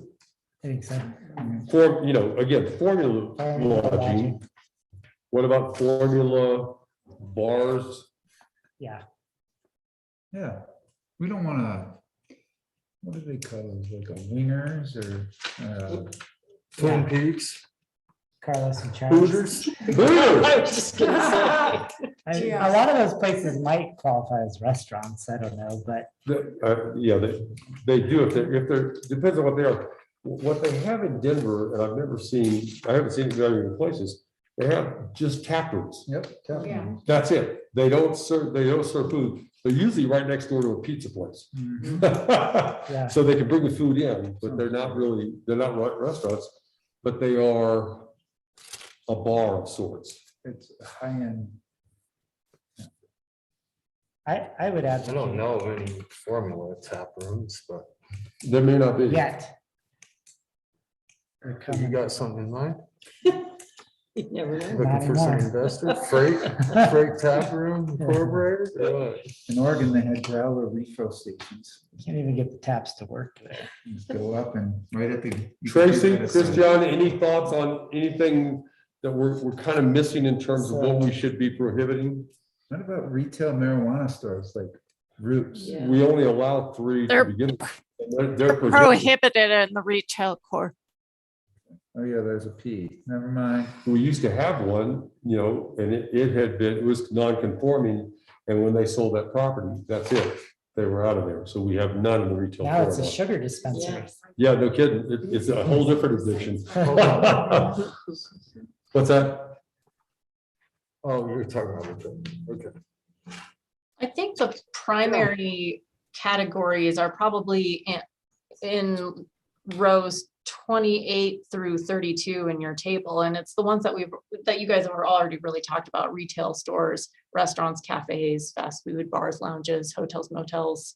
I think so. Again, formula lodging. What about formula bars? Yeah. Yeah, we don't wanna, what do they call those, like a wingers or? Twin Peaks, Carlos and Charles. Hooters. I was just gonna say. A lot of those places might qualify as restaurants. I don't know, but Yeah, they do if they're, depends on what they are. What they have in Denver, and I haven't seen it in other places, they have just tap rooms. Yep. Yeah. That's it. They don't serve food. They're usually right next door to a pizza place. yeah. So they can bring the food in, but they're not restaurants, but they are a bar of sorts. It's high end. I would add. I don't know of any formula tap rooms, but There may not be. Yet. you got something in mind? You never know. Looking for some anymore. investor, freight tap room incorporated, or what? In Oregon, they had growler refill stations. Can't even get the taps to work there. You just go up and right at the. Tracy, Christian, any thoughts on anything that we're kind of missing in terms of what we should be prohibiting? What about retail marijuana stores like Roots? Yeah. We only allow 3 to They're begin. with. They're prohibited. Prohibited in the retail core. Oh, yeah, there's a P. Never mind. We used to have one, and it was non-conforming, and when they sold that property, that's it. They were out of there, so we have none in the retail. Now it's a corridor. sugar dispensary. Yeah, no kidding. It's a whole different addiction. What's that? Oh, you're talking about it. Okay. I think the primary categories are probably in rows 28 through 32 in your table, and it's the ones that you guys have already really talked about: retail stores, restaurants, cafes, fast food, bars, lounges, hotels, motels,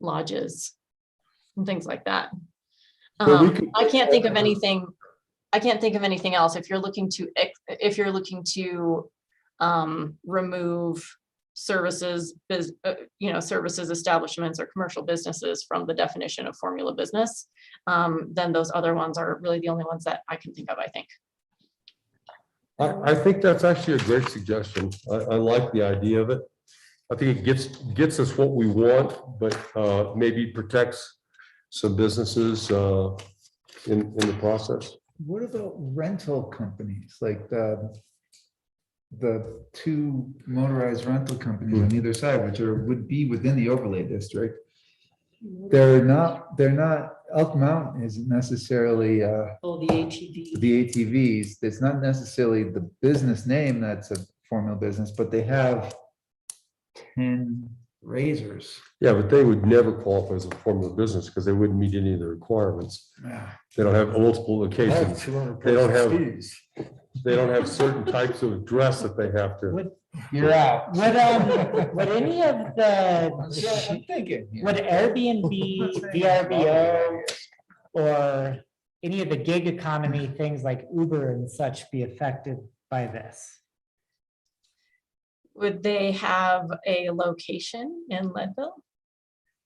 lodges, and things like that. So we could- I can't think of anything. I can't think of anything else. If you're looking to remove services, services, establishments, or commercial businesses from the definition of formula business, then those other ones are really the only ones that I can think of, I think. I think that's actually a great suggestion. I like the idea of it. I think it gets us what we want, but maybe protects some businesses in the process. What about rental companies, like the two motorized rental companies on either side, which would be within the overlay district? They're not, Elk Mountain isn't necessarily Oh, the ATV. the ATVs. It's not necessarily the business name that's a formula business, but they have 10 razors. Yeah, but they would never qualify as a formula business because they wouldn't meet any of the requirements. They don't have multiple locations. They don't have, they don't have certain types of dress that they have to. You're out. Would any of the, I'm thinking. here. would Airbnb, VRBO, or any of the gig economy things like Uber and such be affected by this? Would they have a location in Leadville?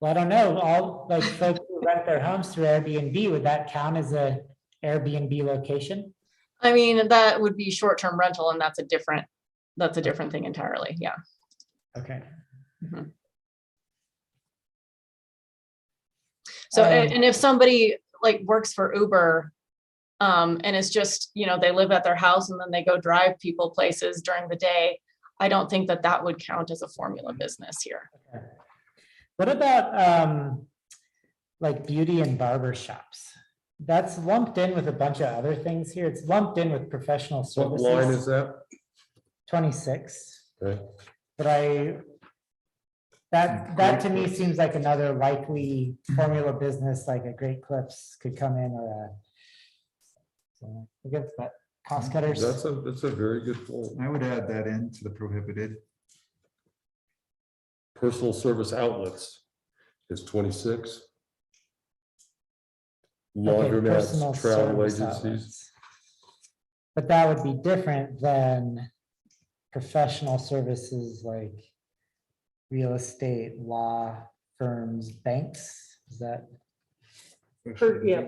Well, I don't know, all like folks who rent their homes through Airbnb, would that count as a Airbnb location? I mean, that would be short-term rental, and that's a different thing entirely. Yeah. Okay. Mhm. So, and if somebody like works for Uber, and it's just, they live at their house and then they go drive people places during the day, I don't think that would count as a formula business here. Okay. What about like beauty and barber shops? That's lumped in with a bunch of other things here. It's lumped in with professional What services. line is that? 26. Okay. But that to me seems like another likely formula business, like a Great Clips could come in, or so I guess that cost cutters. That's a very good point. I would add that into the prohibited. Personal service outlets is 26. Okay, personal Laundromats, travel service agencies. outlets. But that would be different than professional services like real estate, law firms, banks. Is that?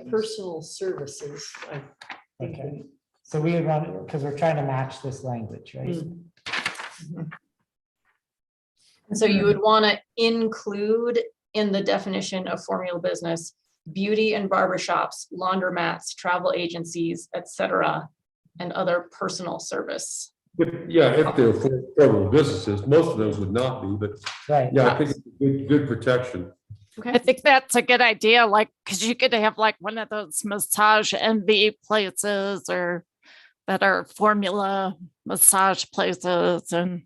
Personal services. I think Okay. So we would run, because we're trying to match this language, right? And so you would want to include in the definition of formula business, beauty and barber shops, laundromats, travel agencies, etc., and other personal service. Yeah, if they're formula businesses, most of those would not be, but Right. yeah, I think it's good protection. I think that's a good idea, like, because you could have like one of those massage envy places or that are formula massage places. And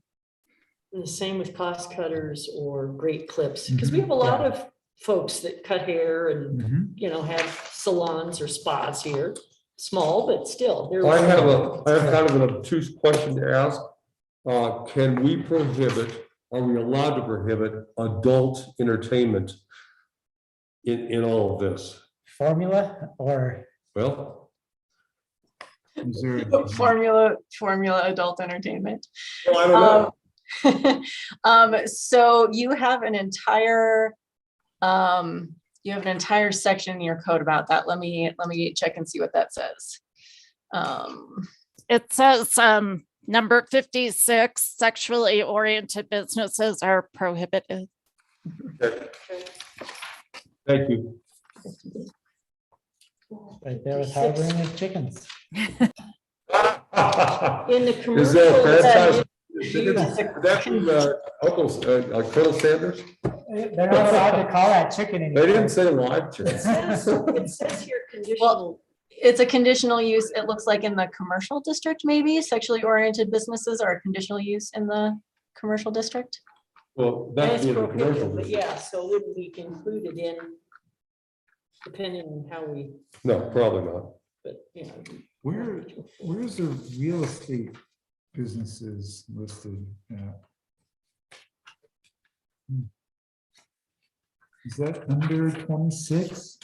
the same with cost cutters or Great Clips, because we have a lot of folks that cut hair and, have salons or spas here. Small, but still. I have kind of an obtuse question to ask. Can we prohibit, are we allowed to prohibit adult entertainment in all of this? Formula or? Well, Is there- Formula adult entertainment. well, I don't know. So you have an entire section in your code about that. Let me check and see what that says. it says number 56, sexually oriented businesses are prohibited. Okay. Thank you. Right there with harboring of chickens. In the Is commercial. that fantastic? That be Colonel Sanders? They're not allowed to call that chicken anymore. They didn't say live chicken. It says here conditional. It's a conditional use. It looks like in the commercial district, maybe sexually oriented businesses are a conditional use in the commercial district. Well, that's That's in the commercial. prohibited, but yeah, so it wouldn't be included in. depending on how we, No, probably not. but, you know. Where's the real estate businesses listed at? Is that under 26?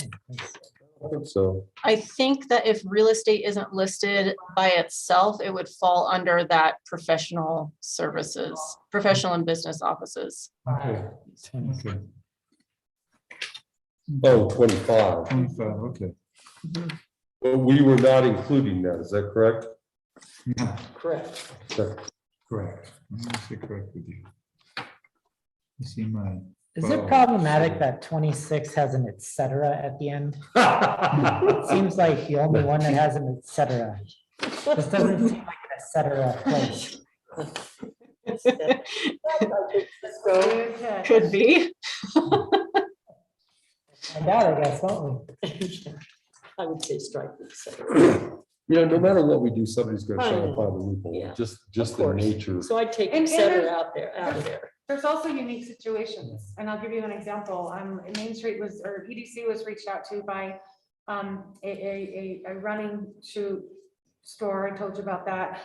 I think so. I think that if real estate isn't listed by itself, it would fall under that professional services, professional and business offices. Okay. Okay. Oh, 25. 25, okay. But we were not including that, is that correct? Yeah, Correct. Okay. correct. I'm gonna say correct with you. You see mine. Is it problematic that 26 has an et cetera at the end? It seems like the only one that has an et cetera. This doesn't seem like an et cetera place. Could be. I doubt, I guess, won't we? I would say strike this. You know, no matter what we do, somebody's gonna I try to know. find a loophole, Yeah. just Of the course. nature. So I'd take And- et and cetera there's- out of there. There's also unique situations, and I'll give you an example. Main Street was, or EDC was reached out to by a running shoe store. I told you about that.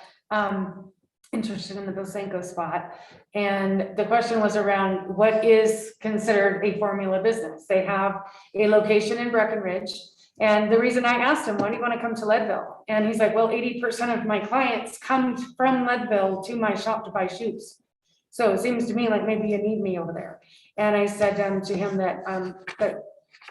Interested in the Bosenko spot. And the question was around what is considered a formula business. They have a location in Breckenridge. And the reason I asked him, why do you want to come to Leadville? And he's like, well, 80% of my clients come from Leadville to my shop to buy shoes. So it seems to me like maybe you need me over there. And I said to him that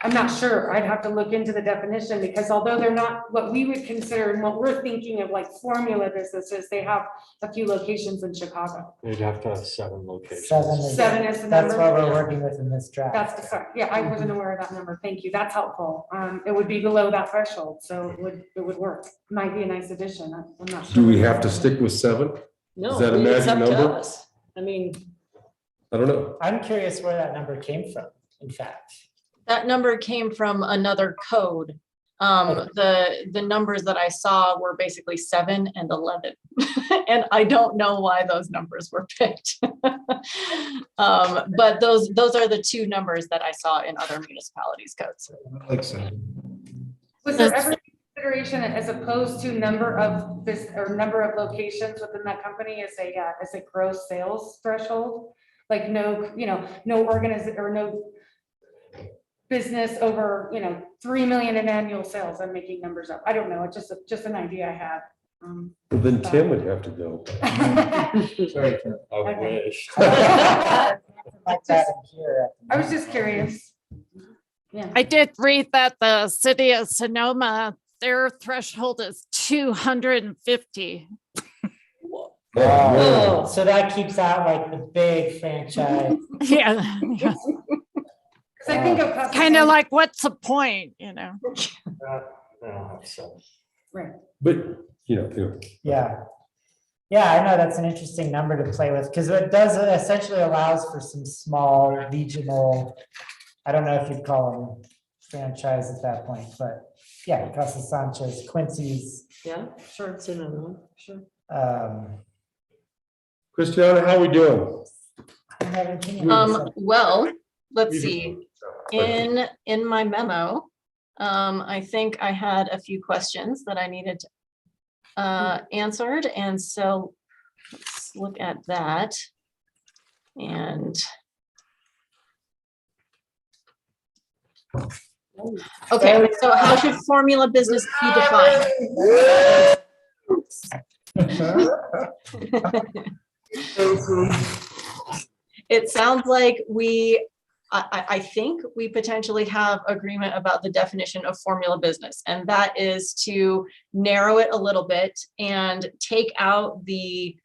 I'm not sure. I'd have to look into the definition because although they're not what we would consider and what we're thinking of like formula businesses, they have a few locations in Chicago. They'd have to have 7 locations. 7 is the That's what number. we're working with in this draft. That's, sorry, yeah, I wasn't aware of that number. Thank you. That's helpful. It would be below that threshold, so it would work. Might be a nice addition. I'm not sure. Do we have to stick with 7? No, Is that a it's magic up to number? us. I mean, I don't know. I'm curious where that number came from, in fact. That number came from another code. The numbers that I saw were basically 7 and 11. And I don't know why those numbers were picked. But those are the 2 numbers that I saw in other municipalities' codes. Like so. Was there ever consideration as opposed to number of number of locations within that company as a gross sales threshold? Like no, no organization or no business over, 3 million in annual sales. I'm making numbers up. I don't know. It's just an idea I had. Well, then Tim would have to go. Sorry, Tim. I wish. Like that in here. I was just curious. Yeah. I did read that the city of Sonoma, their threshold is 250. Oh, so that keeps out like the big franchise. Yeah, Because I think of kind of like, what's the point, They don't have 7. Right. But, anyway. Yeah. Yeah, I know that's an interesting number to play with because it does essentially allows for some small regional, I don't know if you'd call them franchise at that point, but yeah, Casa Sanchez, Quincy's. yeah, sure, it's another one, sure. Christiana, how we doing? I'm having opinions. Well, let's see. In my memo, I think I had a few questions that I needed answered, and so let's look at that. And okay, so how should formula business be defined? It sounds like I think we potentially have agreement about the definition of formula business, and that is to narrow it a little bit and take out the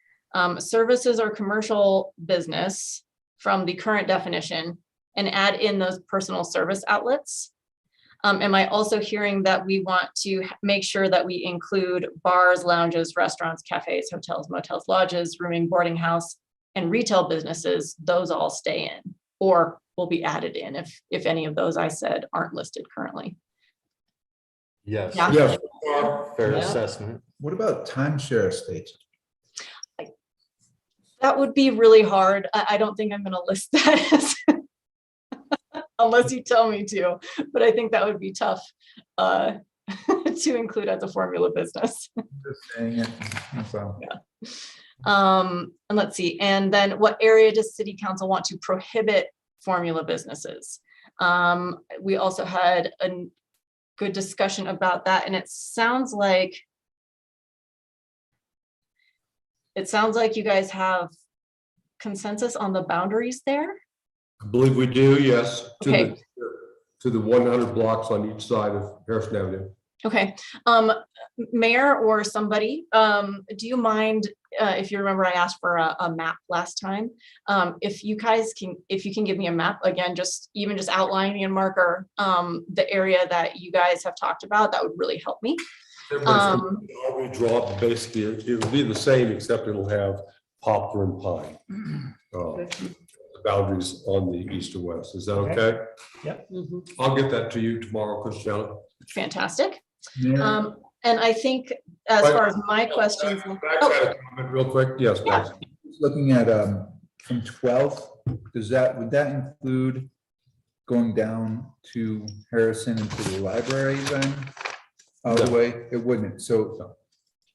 services or commercial business from the current definition and add in those personal service outlets. Am I also hearing that we want to make sure that we include bars, lounges, restaurants, cafes, hotels, motels, lodges, rooming, boarding house, and retail businesses? Those all stay in or will be added in if any of those I said aren't listed currently. Yes. Yeah. Yes. Fair Yeah. assessment. What about timeshare estates? That would be really hard. I don't think I'm going to list that unless you tell me to, but I think that would be tough to include as a formula business. Just saying it. That's all. And let's see, and then what area does city council want to prohibit formula businesses? We also had a good discussion about that, and it sounds like you guys have consensus on the boundaries there. I believe we do, yes. Okay. To the 100 blocks on each side of Harrison Avenue. Okay, Mayor or somebody, do you mind, if you remember, I asked for a map last time. If you can give me a map, again, just outlining and marker the area that you guys have talked about, that would really help me. We draw, basically, it will be the same, except it'll have poplar and pine. The boundaries on the east and west. Is that okay? Yep. I'll get that to you tomorrow, Christiana. Fantastic. Yeah. And I think as far as my questions. Comment real quick. Yes, Yeah. please. Looking at from 12th, would that include going down to Harrison and to the library then? All the No. way? It wouldn't. So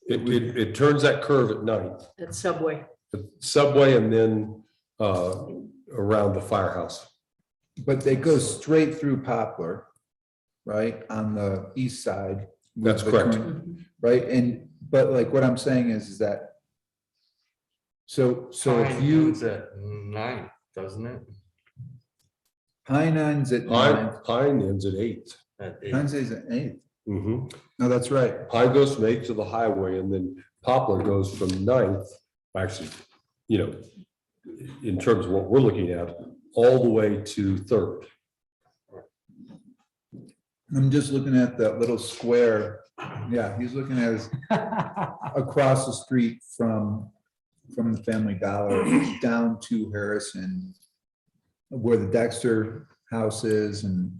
It turns that curve at night. At Subway. The subway and then around the firehouse. but they go straight through Poplar, right, on the east side. That's with the correct. current- Right, and, but like what I'm saying is that. So if you, Ends at 9, doesn't it? Pine ends at 9, Pine ends at 8. At 8. Pine ends at 8. Mhm. No, that's right. Pine goes from 8 to the highway, and then Poplar goes from 9th, actually, you know, in terms of what we're looking at, all the way to 3rd. I'm just looking at that little square. Yeah, he's looking at us across the street from the Family Dollar down to Harrison, where the Dexter house is and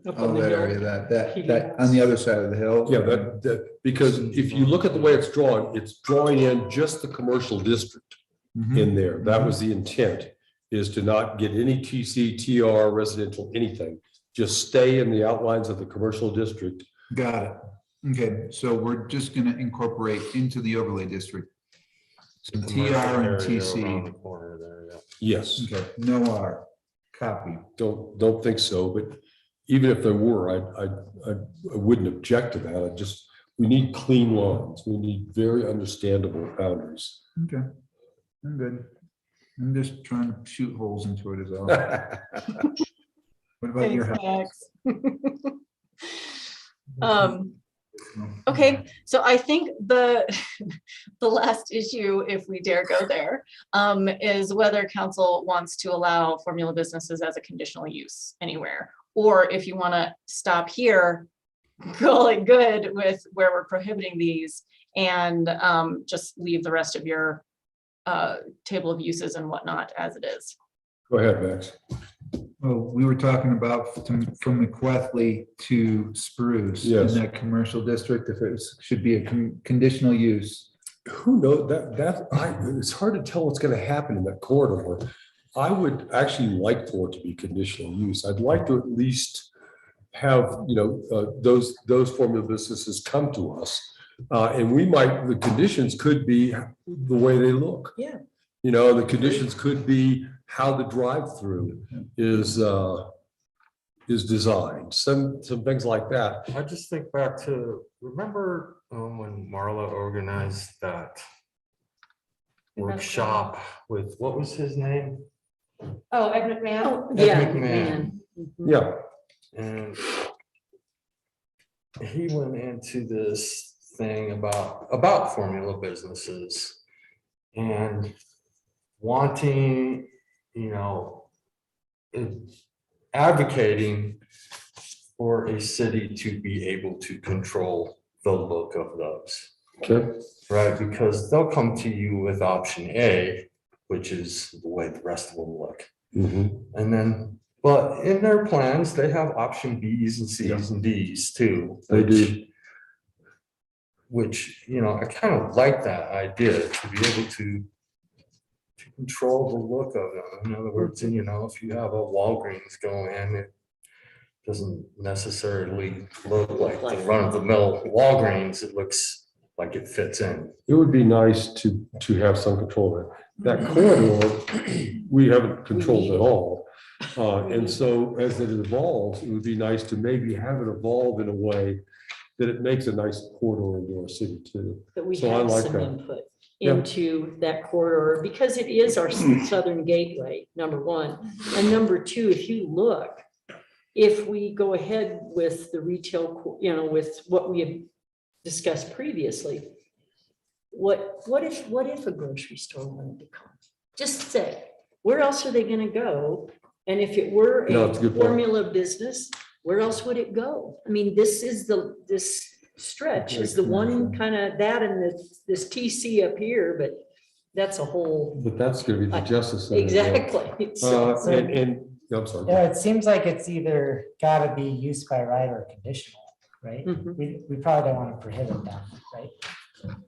Up all on the that hill. area, that on the other side of the hill. Yeah, that, because if you look at the way it's drawn, it's drawing in just the commercial district Mhm. in there. That was the intent, is to not get any TC, TR, residential, anything. Just stay in the outlines of the commercial district. Got it. Okay, so we're just gonna incorporate into the overlay district some TR and TC. Around the corner there, yeah. Yes, Okay, no R, copy. don't think so, but even if there were, I wouldn't object to that. We need clean lines. We need very understandable boundaries. Okay, I'm good. I'm just trying to shoot holes into it as well. What about your house? Thanks. Okay, so I think the last issue, if we dare go there, is whether council wants to allow formula businesses as a conditional use anywhere. Or if you want to stop here, call it good with where we're prohibiting these and just leave the rest of your table of uses and whatnot as it is. Go ahead, Max. Well, we were talking about from McWethley to Spruce in Yes. that commercial district, if it should be a conditional use. Who knows it's hard to tell what's going to happen in that corridor. I would actually like for it to be conditional use. I'd like to at least have, those formula businesses come to us. And the conditions could be the way they look. Yeah. The conditions could be how the drive-through is designed, some things like that. I just think back to, remember when Marla organized that workshop with, what was his name? Oh, Ed McMahon. Oh, Ed yeah, McMahon. man. Mhm. Yeah, And he went into this thing about formula businesses and wanting, advocating for a city to be able to control the look of those, okay. right? Because they'll come to you with option A, which is the way the rest of them look. Mhm. And then, but in their plans, they have option Bs and Cs and Ds too. They do. Which, I kind of like that idea, to be able to control the look of them. In other words, if you have a Walgreens go in, doesn't necessarily look like the run-of-the-mill Walgreens. It looks like it fits in. It would be nice to have some control of it. That corridor, we haven't controlled at all. And so as it evolves, it would be nice to maybe have it evolve in a way that it makes a nice corridor into our city too. That we So I have like some that. input Yeah. into that corridor, because it is our southern gateway, number one. And number two, if you look, if we go ahead with the retail, with what we have discussed previously, what if a grocery store wanted to come? Just say, where else are they gonna go? And if it were No, a it's a good point. formula business, where else would it go? I mean, this stretch is the one kind of that and this TC up here, but that's a whole. But that's gonna be the Justice Center. as well. Exactly. So- I'm sorry. Yeah, it seems like it's either gotta be use by right or conditional, right? Mhm. We probably don't want to prohibit that, right?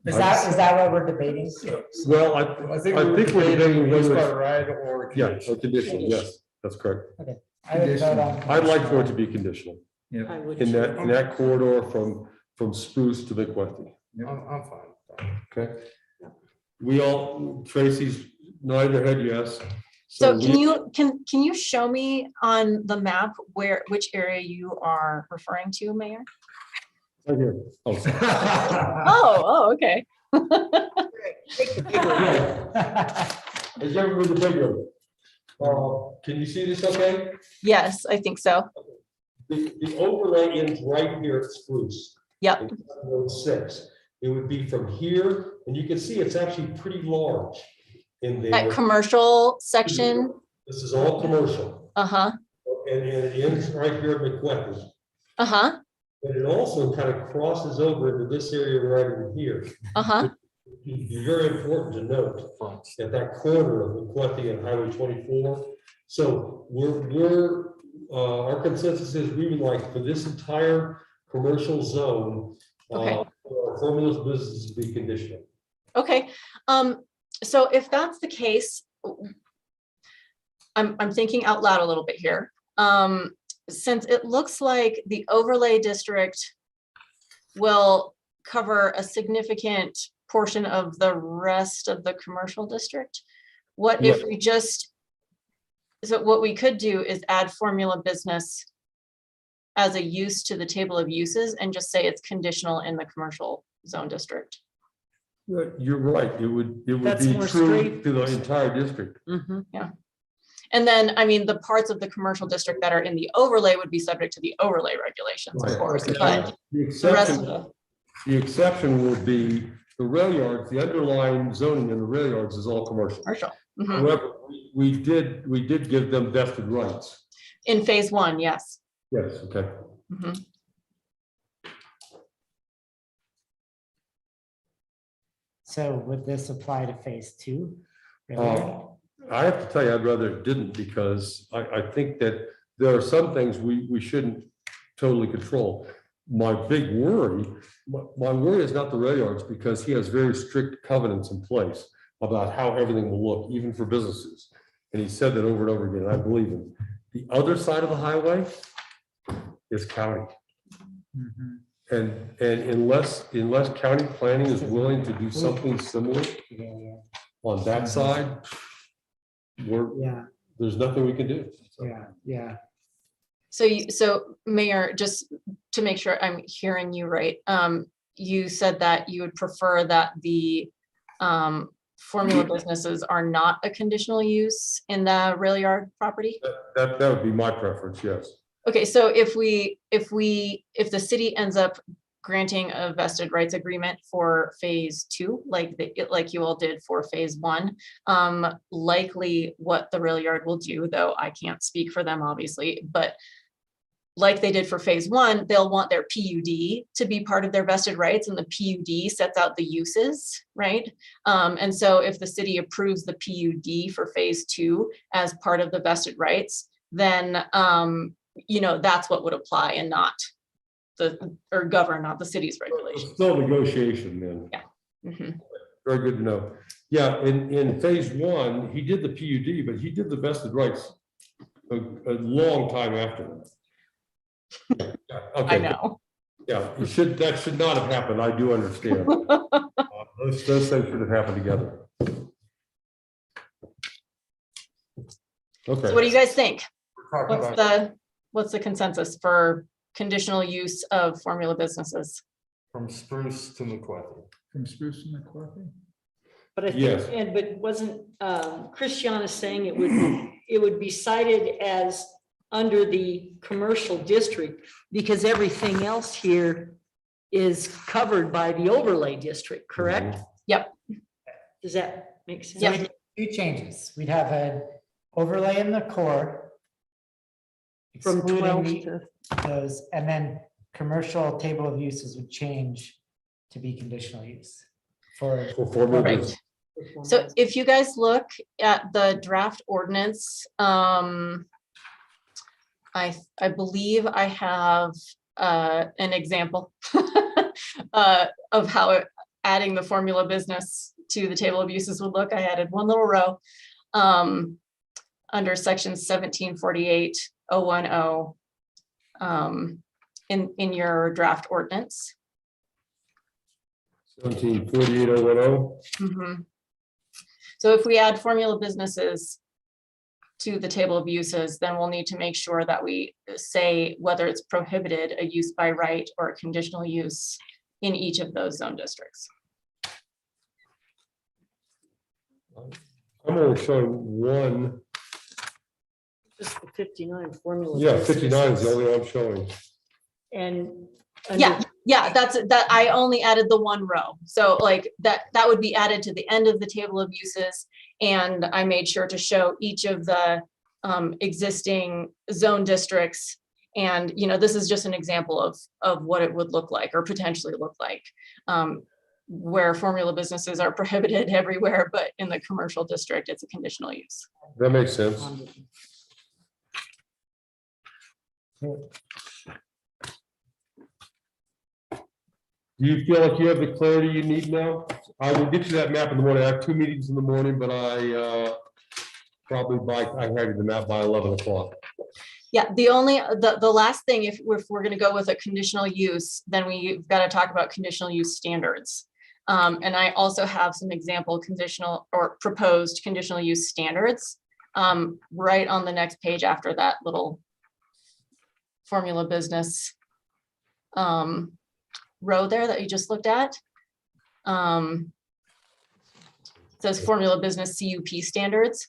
Is that what we're debating? Well, I think we're debating use by whether, right or. yeah, a conditional, yes, that's correct. I would vote on I'd like for it to conditional. be conditional I would in too. that corridor from Spruce to McWethy. I'm fine with that. Okay. We all, Tracy's nodding her head yes. So we- can you show me on the map which area you are referring to, Mayor? Right here. Oh, sorry. Oh, okay. Is everybody the big one? Can you see this okay? Yes, I think so. The overlay ends right here at Spruce. Yep. in Road 6. It would be from here, and you can see it's actually pretty large in That there. commercial section, This is all commercial, uh-huh, and it ends right here at McWethy. uh-huh, But it also kind of crosses over into this area right in here. uh-huh. It's very important to note at that corner of McWethy and Highway 24. So our consensus is we would like for this entire commercial zone, Okay. our formulas business to be conditional. Okay, so if that's the case, I'm thinking out loud a little bit here. Since it looks like the overlay district will cover a significant portion of the rest of the commercial district, what if we just, so what we could do is add formula business as a use to the table of uses and just say it's conditional in the commercial zone district. You're right. It would That's be more true straight. to the entire district. Mhm. And then, I mean, the parts of the commercial district that are in the overlay would be subject to the overlay regulations, of Right. course, Okay. but The the rest of exception, the the exception will be the rail yards, the underlying zoning in the rail yards is all commercial. commercial. Mhm. However, we did give them vested rights. In phase one, yes. Yes, okay. Mhm. So would this apply to phase two? Really? I have to tell you, I'd rather it didn't because I think that there are some things we shouldn't totally control. My big worry, my worry is not the rail yards because he has very strict covenants in place about how everything will look, even for businesses. And he said that over and over again, and I believe him. The other side of the highway is county. Mhm. And unless county planning is willing to do something similar Yeah, on that side, yeah, there's nothing we can do. yeah. So Mayor, just to make sure I'm hearing you right, you said that you would prefer that the formula businesses are not a conditional use in the rail yard property? That would be my preference, yes. Okay, so if the city ends up granting a vested rights agreement for phase two, like you all did for phase one, likely what the rail yard will do, though I can't speak for them, obviously, but like they did for phase one, they'll want their PUD to be part of their vested rights, and the PUD sets out the uses, right? And so if the city approves the PUD for phase two as part of the vested rights, then that's what would apply and not govern, not the city's regulations. Still negotiation then. Yeah. Mhm. Very good to know. Yeah, in phase one, he did the PUD, but he did the vested rights a long time after that. Yeah, I okay. know. Yeah, that should not have happened. I do understand. Those things should have happened together. Okay. So what do you guys think? We're talking What's about what's the consensus for conditional use of formula businesses? from Spruce to McCarthy. From Spruce to McCarthy? But I Yes. think, but wasn't Christiana saying it would be cited as under the commercial district because everything else here is covered by the overlay district, correct? Yep. Does that make sense? So we'd do 2 changes. We'd have an overlay in the core. From excluding 12 the- to, those, and then commercial table of uses would change to be conditional use for. For formula Right. business. So if you guys look at the draft ordinance, I believe I have an example of how adding the formula business to the table of uses would look. I added one little row under section 1748.010 in your draft ordinance. 1748.010. Mhm. So if we add formula businesses to the table of uses, then we'll need to make sure that we say whether it's prohibited a use by right or a conditional use in each of those zone districts. I'm only showing one. just the 59 formula. Yeah, 59 is the businesses. only one I'm showing. And. Yeah, that I only added the one row. So like that would be added to the end of the table of uses. And I made sure to show each of the existing zone districts. And, you know, this is just an example of what it would look like or potentially look like. Where formula businesses are prohibited everywhere, but in the commercial district, it's a conditional use. That makes sense. Do you feel like you have the clarity you need now? I will get you that map in the morning. I have 2 meetings in the morning, but I have the map by 11 o'clock. Yeah, the last thing, if we're gonna go with a conditional use, then we've got to talk about conditional use standards. And I also have some example conditional or proposed conditional use standards right on the next page after that little formula business row there that you just looked at. It says formula business CUP standards.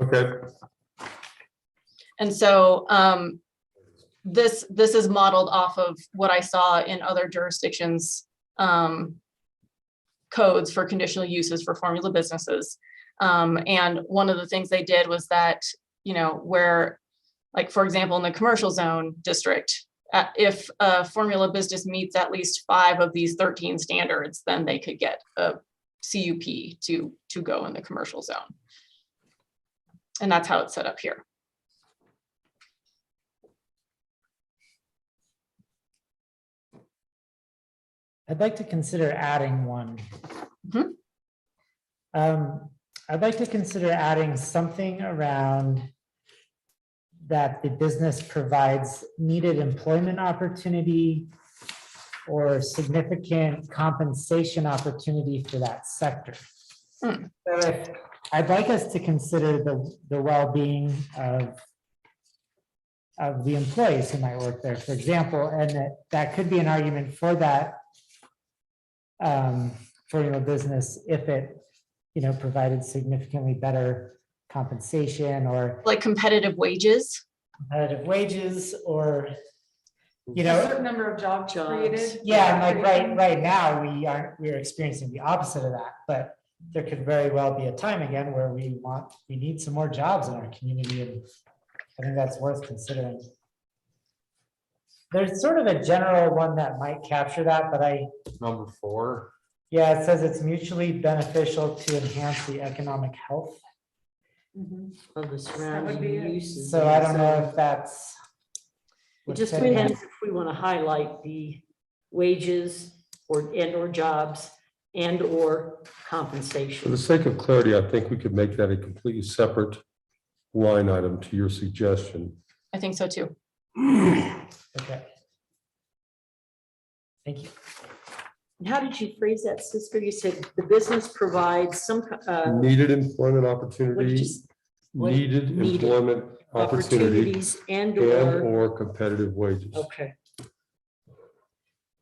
Okay. And so this is modeled off of what I saw in other jurisdictions codes for conditional uses for formula businesses. And one of the things they did was that, you know, where, like, for example, in the commercial zone district, if a formula business meets at least 5 of these 13 standards, then they could get a CUP to go in the commercial zone. And that's how it's set up here. I'd like to consider adding one. Mhm. I'd like to consider adding something around that the business provides needed employment opportunity or significant compensation opportunity for that sector. Hmm. So I'd like us to consider the well-being of the employees who might work there, for example, and that could be an argument for that formula business if it, you know, provided significantly better compensation or Like competitive wages. competitive wages or, you A know, certain number of jobs created. yeah, and like right now, we're experiencing the opposite of that, but there could very well be a time again where we need some more jobs in our community, and I think that's worth considering. There's sort of a general one that might capture that, but Number 4. yeah, it says it's mutually beneficial to enhance the economic health. Of the surrounding be it. uses. So I don't know if that's. It just what's in there. depends if we want to highlight the wages or jobs or For compensation. the sake of clarity, I think we could make that a completely separate line item to your suggestion. I think so too. Okay. Thank you. And how did you phrase that, sister? You said the business provides some, Needed employment what did you opportunity, s- what- needed needed employment opportunity opportunities and and or, or competitive wages. okay.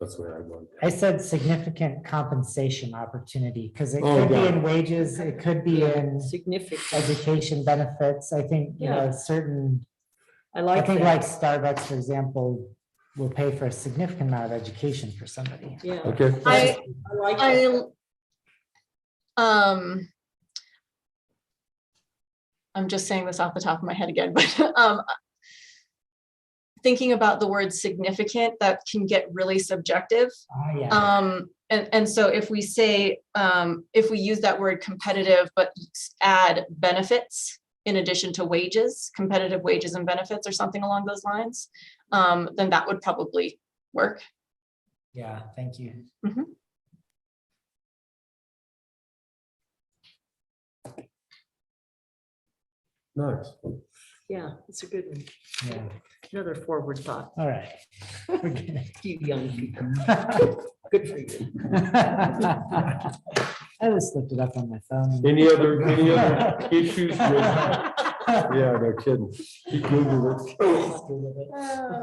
That's where I want. I said significant compensation opportunity, because it Oh, could be got in wages, it could be in Significant. education benefits. I think, you know, Yeah. certain, I I like think that. like Starbucks, for example, will pay for a significant amount of education for somebody. Yeah. Okay. I, I like that. I'm just saying this off the top of my head again, but thinking about the word significant, that can get really subjective. Oh, yeah. And so if we say, if we use that word competitive, but add benefits in addition to wages, competitive wages and benefits or something along those lines, then that would probably work. Yeah, thank you. Nice. Yeah, it's a good one. Yeah, Another forward thought. all right. We're good. You young people. Good for you. I just looked it up on my phone. Any other issues with? Yeah, no kidding. Keep Googling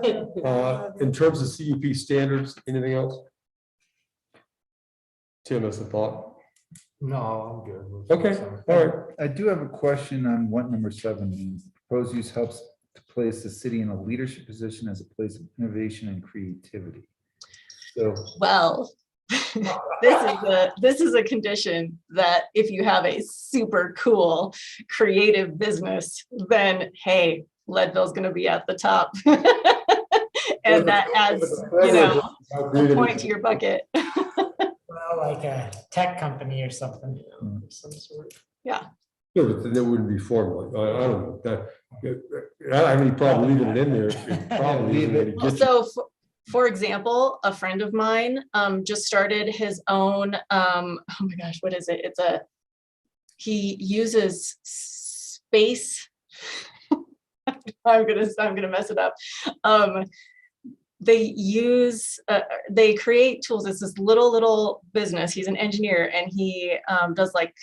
it. In terms of CUP standards, anything else? Tim, has a thought? No, I'm good. with Okay, this. all right. I do have a question on what number 7 means. Proposed use helps to place the city in a leadership position as a place of innovation and creativity. So, Well, this is a condition that if you have a super cool creative business, then hey, Leadville's gonna be at the top. And that adds, you know, a point to your bucket. Well, like a tech company or something. Of some sort. Yeah, but then that wouldn't be formal. I don't know that. I don't have any problem leaving it in there. It probably isn't gonna get you- So for example, a friend of mine just started his own, oh my gosh, what is it? He uses space. I'm gonna mess it up. They create tools. It's this little business. He's an engineer and he does like,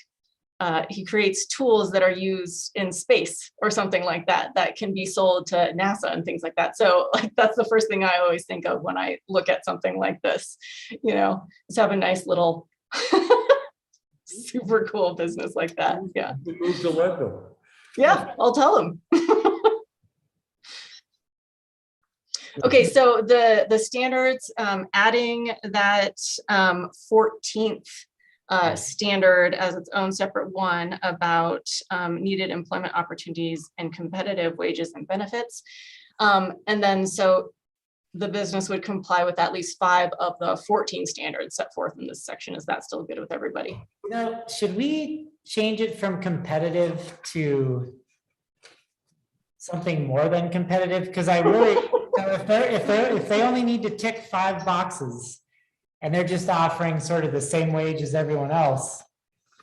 he creates tools that are used in space or something like that, that can be sold to NASA and things like that. So like, that's the first thing I always think of when I look at something like this, you know, just have a nice little super cool business like that. Yeah. Move to Leadville. Yeah, I'll tell him. Okay, so the standards, adding that 14th standard as its own separate one about needed employment opportunities and competitive wages and benefits. And then so the business would comply with at least 5 of the 14 standards set forth in this section. Is that still good with everybody? Now, should we change it from competitive to something more than competitive? Because I really, if they only need to tick 5 boxes and they're just offering sort of the same wage as everyone else,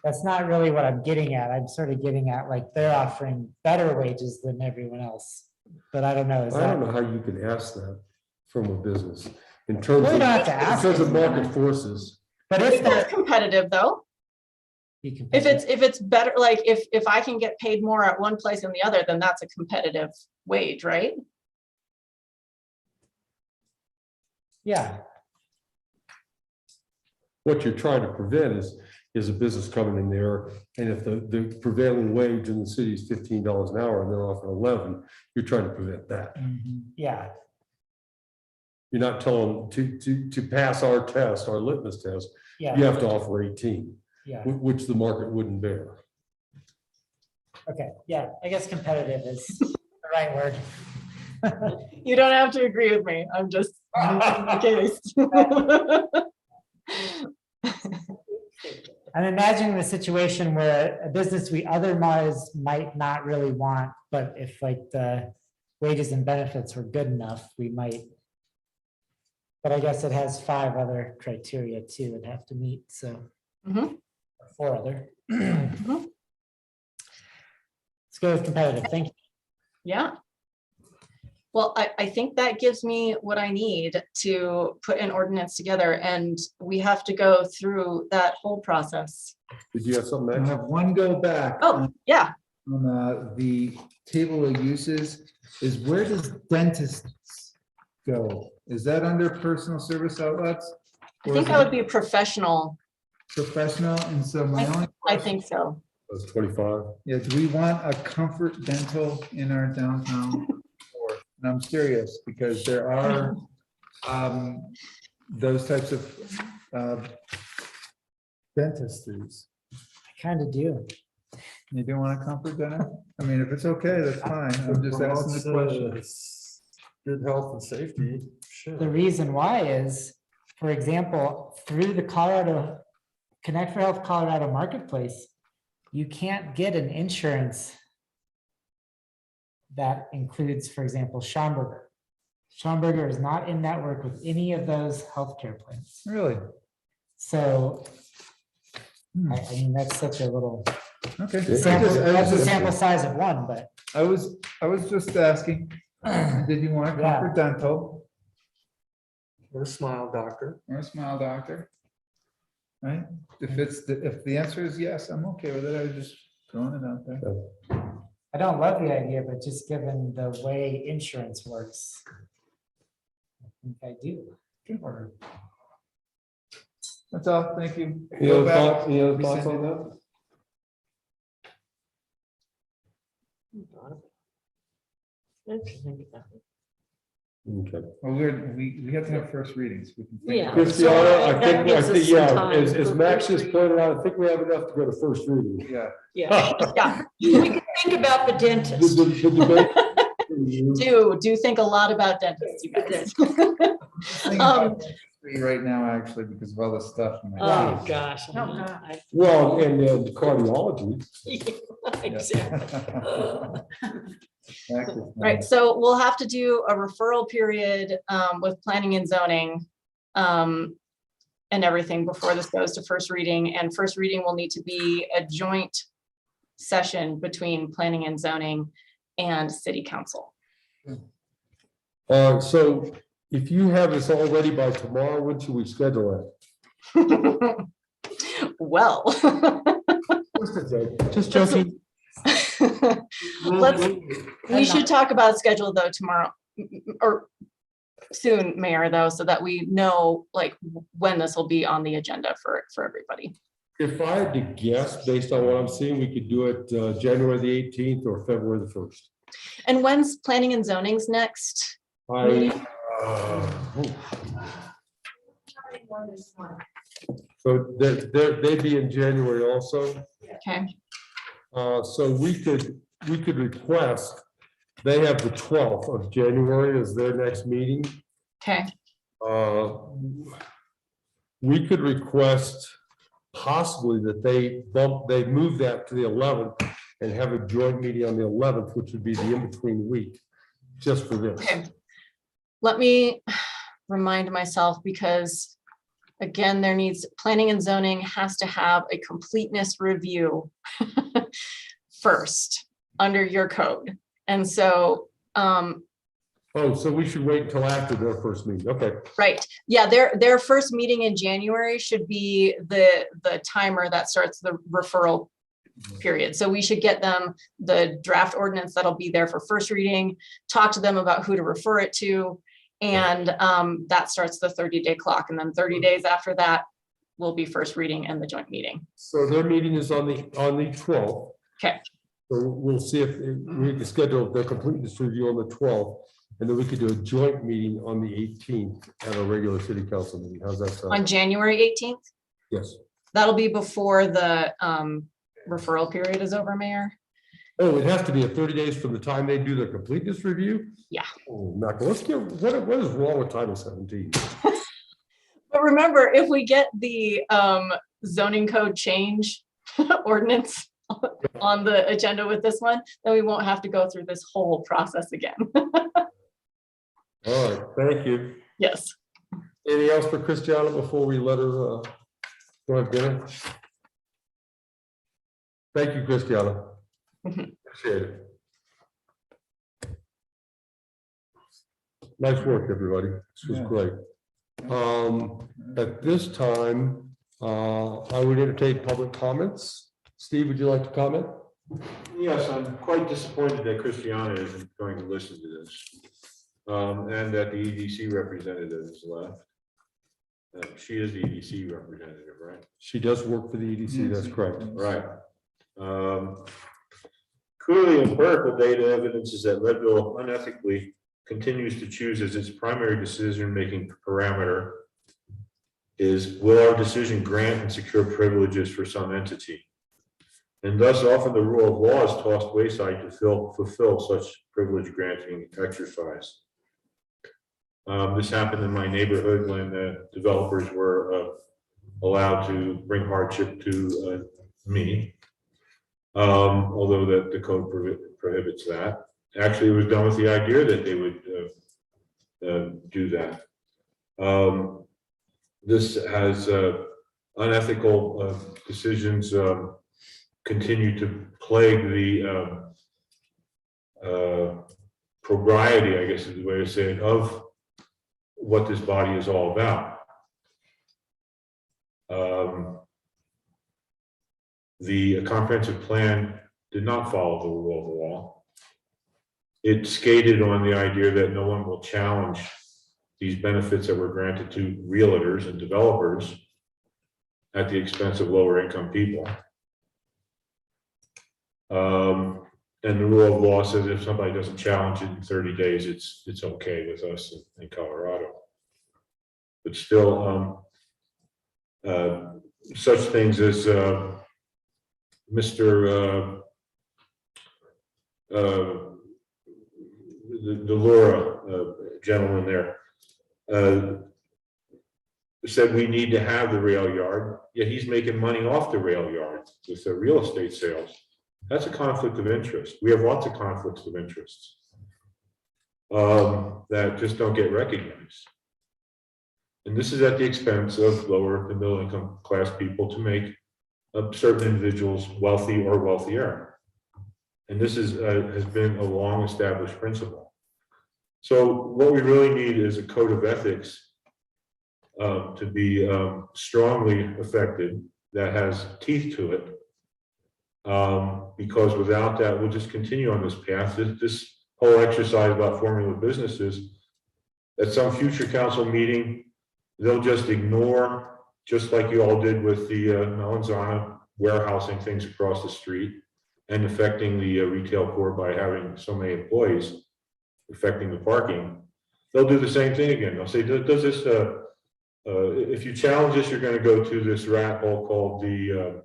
that's not really what I'm getting at. I'm sort of getting at like they're offering better wages than everyone else. But I don't know. Is I that? don't know how you can ask that from a business in terms We of, don't have to in ask terms of it. market forces. But I if think they're that's competitive though. If it's better, like if I can get paid more at one place than the other, then that's a competitive wage, right? yeah, What you're trying to prevent is a business coming in there, and if the prevailing wage in the city is $15 an hour and they're offering 11, you're trying to prevent that. yeah, You're not telling them to pass our test, our litmus test, you yeah, have to offer 18, yeah. which the market wouldn't bear. Okay, yeah, I guess competitive is the right word. You don't have to agree with me. I'm just making the case. I'm imagining the situation where a business we otherwise might not really want, but if like the wages and benefits were good enough, we might. But I guess it has 5 other criteria too it'd have to meet, so. Mhm. 4 other. Let's go with competitive, thank you. Yeah. Well, I think that gives me what I need to put an ordinance together, and we have to go through that whole process. Did you have something, I Max? have one go back. Oh, yeah. On the table of uses is where does dentists go? Is that under personal service outlets? I Or think is that it would be professional. professional? And so my only. I think so. That's 25. Yeah, do we want a comfort dental in our downtown? And I'm curious because there are those types of dentistries. I kind of do. You don't want a comfort dental? I mean, if it's okay, that's fine. I'm just asking the question. Good health and safety, sure. The reason why is, for example, through the Colorado Connect for Health Colorado Marketplace, you can't get an insurance that includes, for example, Schomburger. Schomburger is not in network with any of those healthcare plans. Really? So, I mean, that's such a little Okay. sample, that's a I sample size of one, but was just asking, did you want a Yeah. comfort dental Or a smile doctor. or a smile doctor? Right? If the answer is yes, I'm okay with it. I was just throwing it out there. I don't love the idea, but just given the way insurance works, I think I do. Or That's all. Thank you. Any Go other back, thoughts, resend on it. that? Okay. Well, we have to have first readings. We can think Yeah. about it. Christiana, I that think, gives us some yeah, time as for Max first just pointed out, I think we have enough to go to first reading. Yeah. Yeah, yeah. We can think about the dentist. The debate. Do think a lot about dentists, you guys. Thinking about dentistry right now, actually, because of all the stuff. in my Oh, face. gosh. Oh, God. Well, and the cardiology. Exactly. Right, so we'll have to do a referral period with planning and zoning and everything before this goes to first reading. And first reading will need to be a joint session between planning and zoning and city council. So if you have this all ready by tomorrow, when should we schedule Well. it? Just joking. We should talk about schedule though tomorrow or soon, Mayor, though, so that we know like when this will be on the agenda for everybody. If I had to guess, based on what I'm seeing, we could do it January the 18th or February the 1st. And when's planning and zoning's next? So they'd be in January also. Okay, So we could request, they have the 12th of January as their next meeting. okay, We could request possibly that they move that to the 11th and have a joint meeting on the 11th, which would be the in-between week, just for this. okay. Let me remind myself because again, planning and zoning has to have a completeness review first under your code. And so, Oh, so we should wait until after their first meeting, okay. right, yeah, their first meeting in January should be the timer that starts the referral period. So we should get them the draft ordinance that'll be there for first reading, talk to them about who to refer it to. And that starts the 30-day clock. And then 30 days after that will be first reading and the joint meeting. So their meeting is on the 12th. Okay. So we'll see if we can schedule the completeness review on the 12th, and then we could do a joint meeting on the 18th at a regular city council meeting. How's that sound? On January 18th, Yes. that'll be before the referral period is over, Mayor. Oh, it has to be 30 days from the time they do their completeness review? Yeah. Oh, Michael, let's get, what is wrong with Title 17? But remember, if we get the zoning code change ordinance on the agenda with this one, then we won't have to go through this whole process again. All right, thank you. Yes. Anything else for Christiana before we let her go have dinner? Thank you, Christiana. Appreciate it. Nice work, everybody. This was Yeah. great. At this time, I would entertain public comments. Steve, would you like to comment? Yes, I'm quite disappointed that Christiana isn't going to listen to this. And that the EDC representative is left. She is the EDC representative, right? She does work for the EDC, that's correct. Right. Clearly empirical data evidence is that Leadville unethically continues to choose as its primary decision-making parameter is, will our decision grant and secure privileges for some entity? And thus often the rule of law is tossed wayside to fulfill such privilege granting exercise. This happened in my neighborhood when the developers were allowed to bring hardship to me. Although the code prohibits that. Actually, it was done with the idea that they would do that. This has unethical decisions continue to plague the propriety, I guess is the way to say it, of what this body is all about. The comprehensive plan did not follow the rule of the law. It skated on the idea that no one will challenge these benefits that were granted to realtors and developers at the expense of lower income people. And the rule of law says if somebody doesn't challenge it in 30 days, it's okay with us in Colorado. But still, such things as Mr. The Laura gentleman there said we need to have the rail yard, yet he's making money off the rail yard with the real estate sales. That's a conflict of interest. We have lots of conflicts of interests that just don't get recognized. And this is at the expense of lower and middle income class people to make certain individuals wealthy or wealthier. And this is has been a long established principle. So what we really need is a code of ethics to be strongly affected, that has teeth to it. Because without that, we'll just continue on this path. This whole exercise about formula businesses, at some future council meeting, they'll just ignore, just like you all did with the Melanzana warehousing things across the street and affecting the retail core by having so many employees, affecting the parking. They'll do the same thing again. They'll say, does this, if you challenge this, you're going to go to this rat hole called the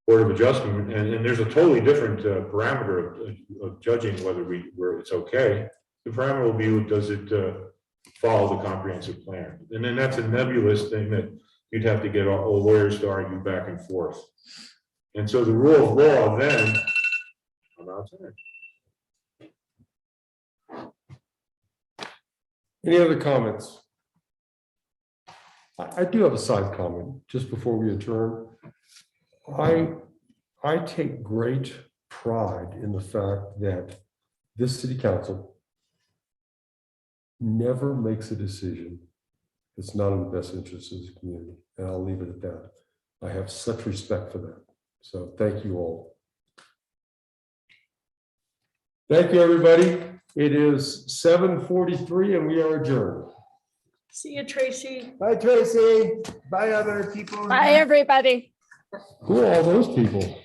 Board of Adjustment, and there's a totally different parameter of judging whether it's okay. The parameter will be, does it follow the comprehensive plan? And then that's a nebulous thing that you'd have to get all lawyers to argue back and forth. And so the rule of law then, I'm out of time. Any other comments? I do have a side comment just before we adjourn. I take great pride in the fact that this city council never makes a decision that's not in the best interest of the community. And I'll leave it at that. I have such respect for that. So thank you all. Thank you, everybody. It is 7:43 and we are adjourned. See you, Tracy. Bye, Tracy. Bye, other people. Bye, everybody. Who are all those people?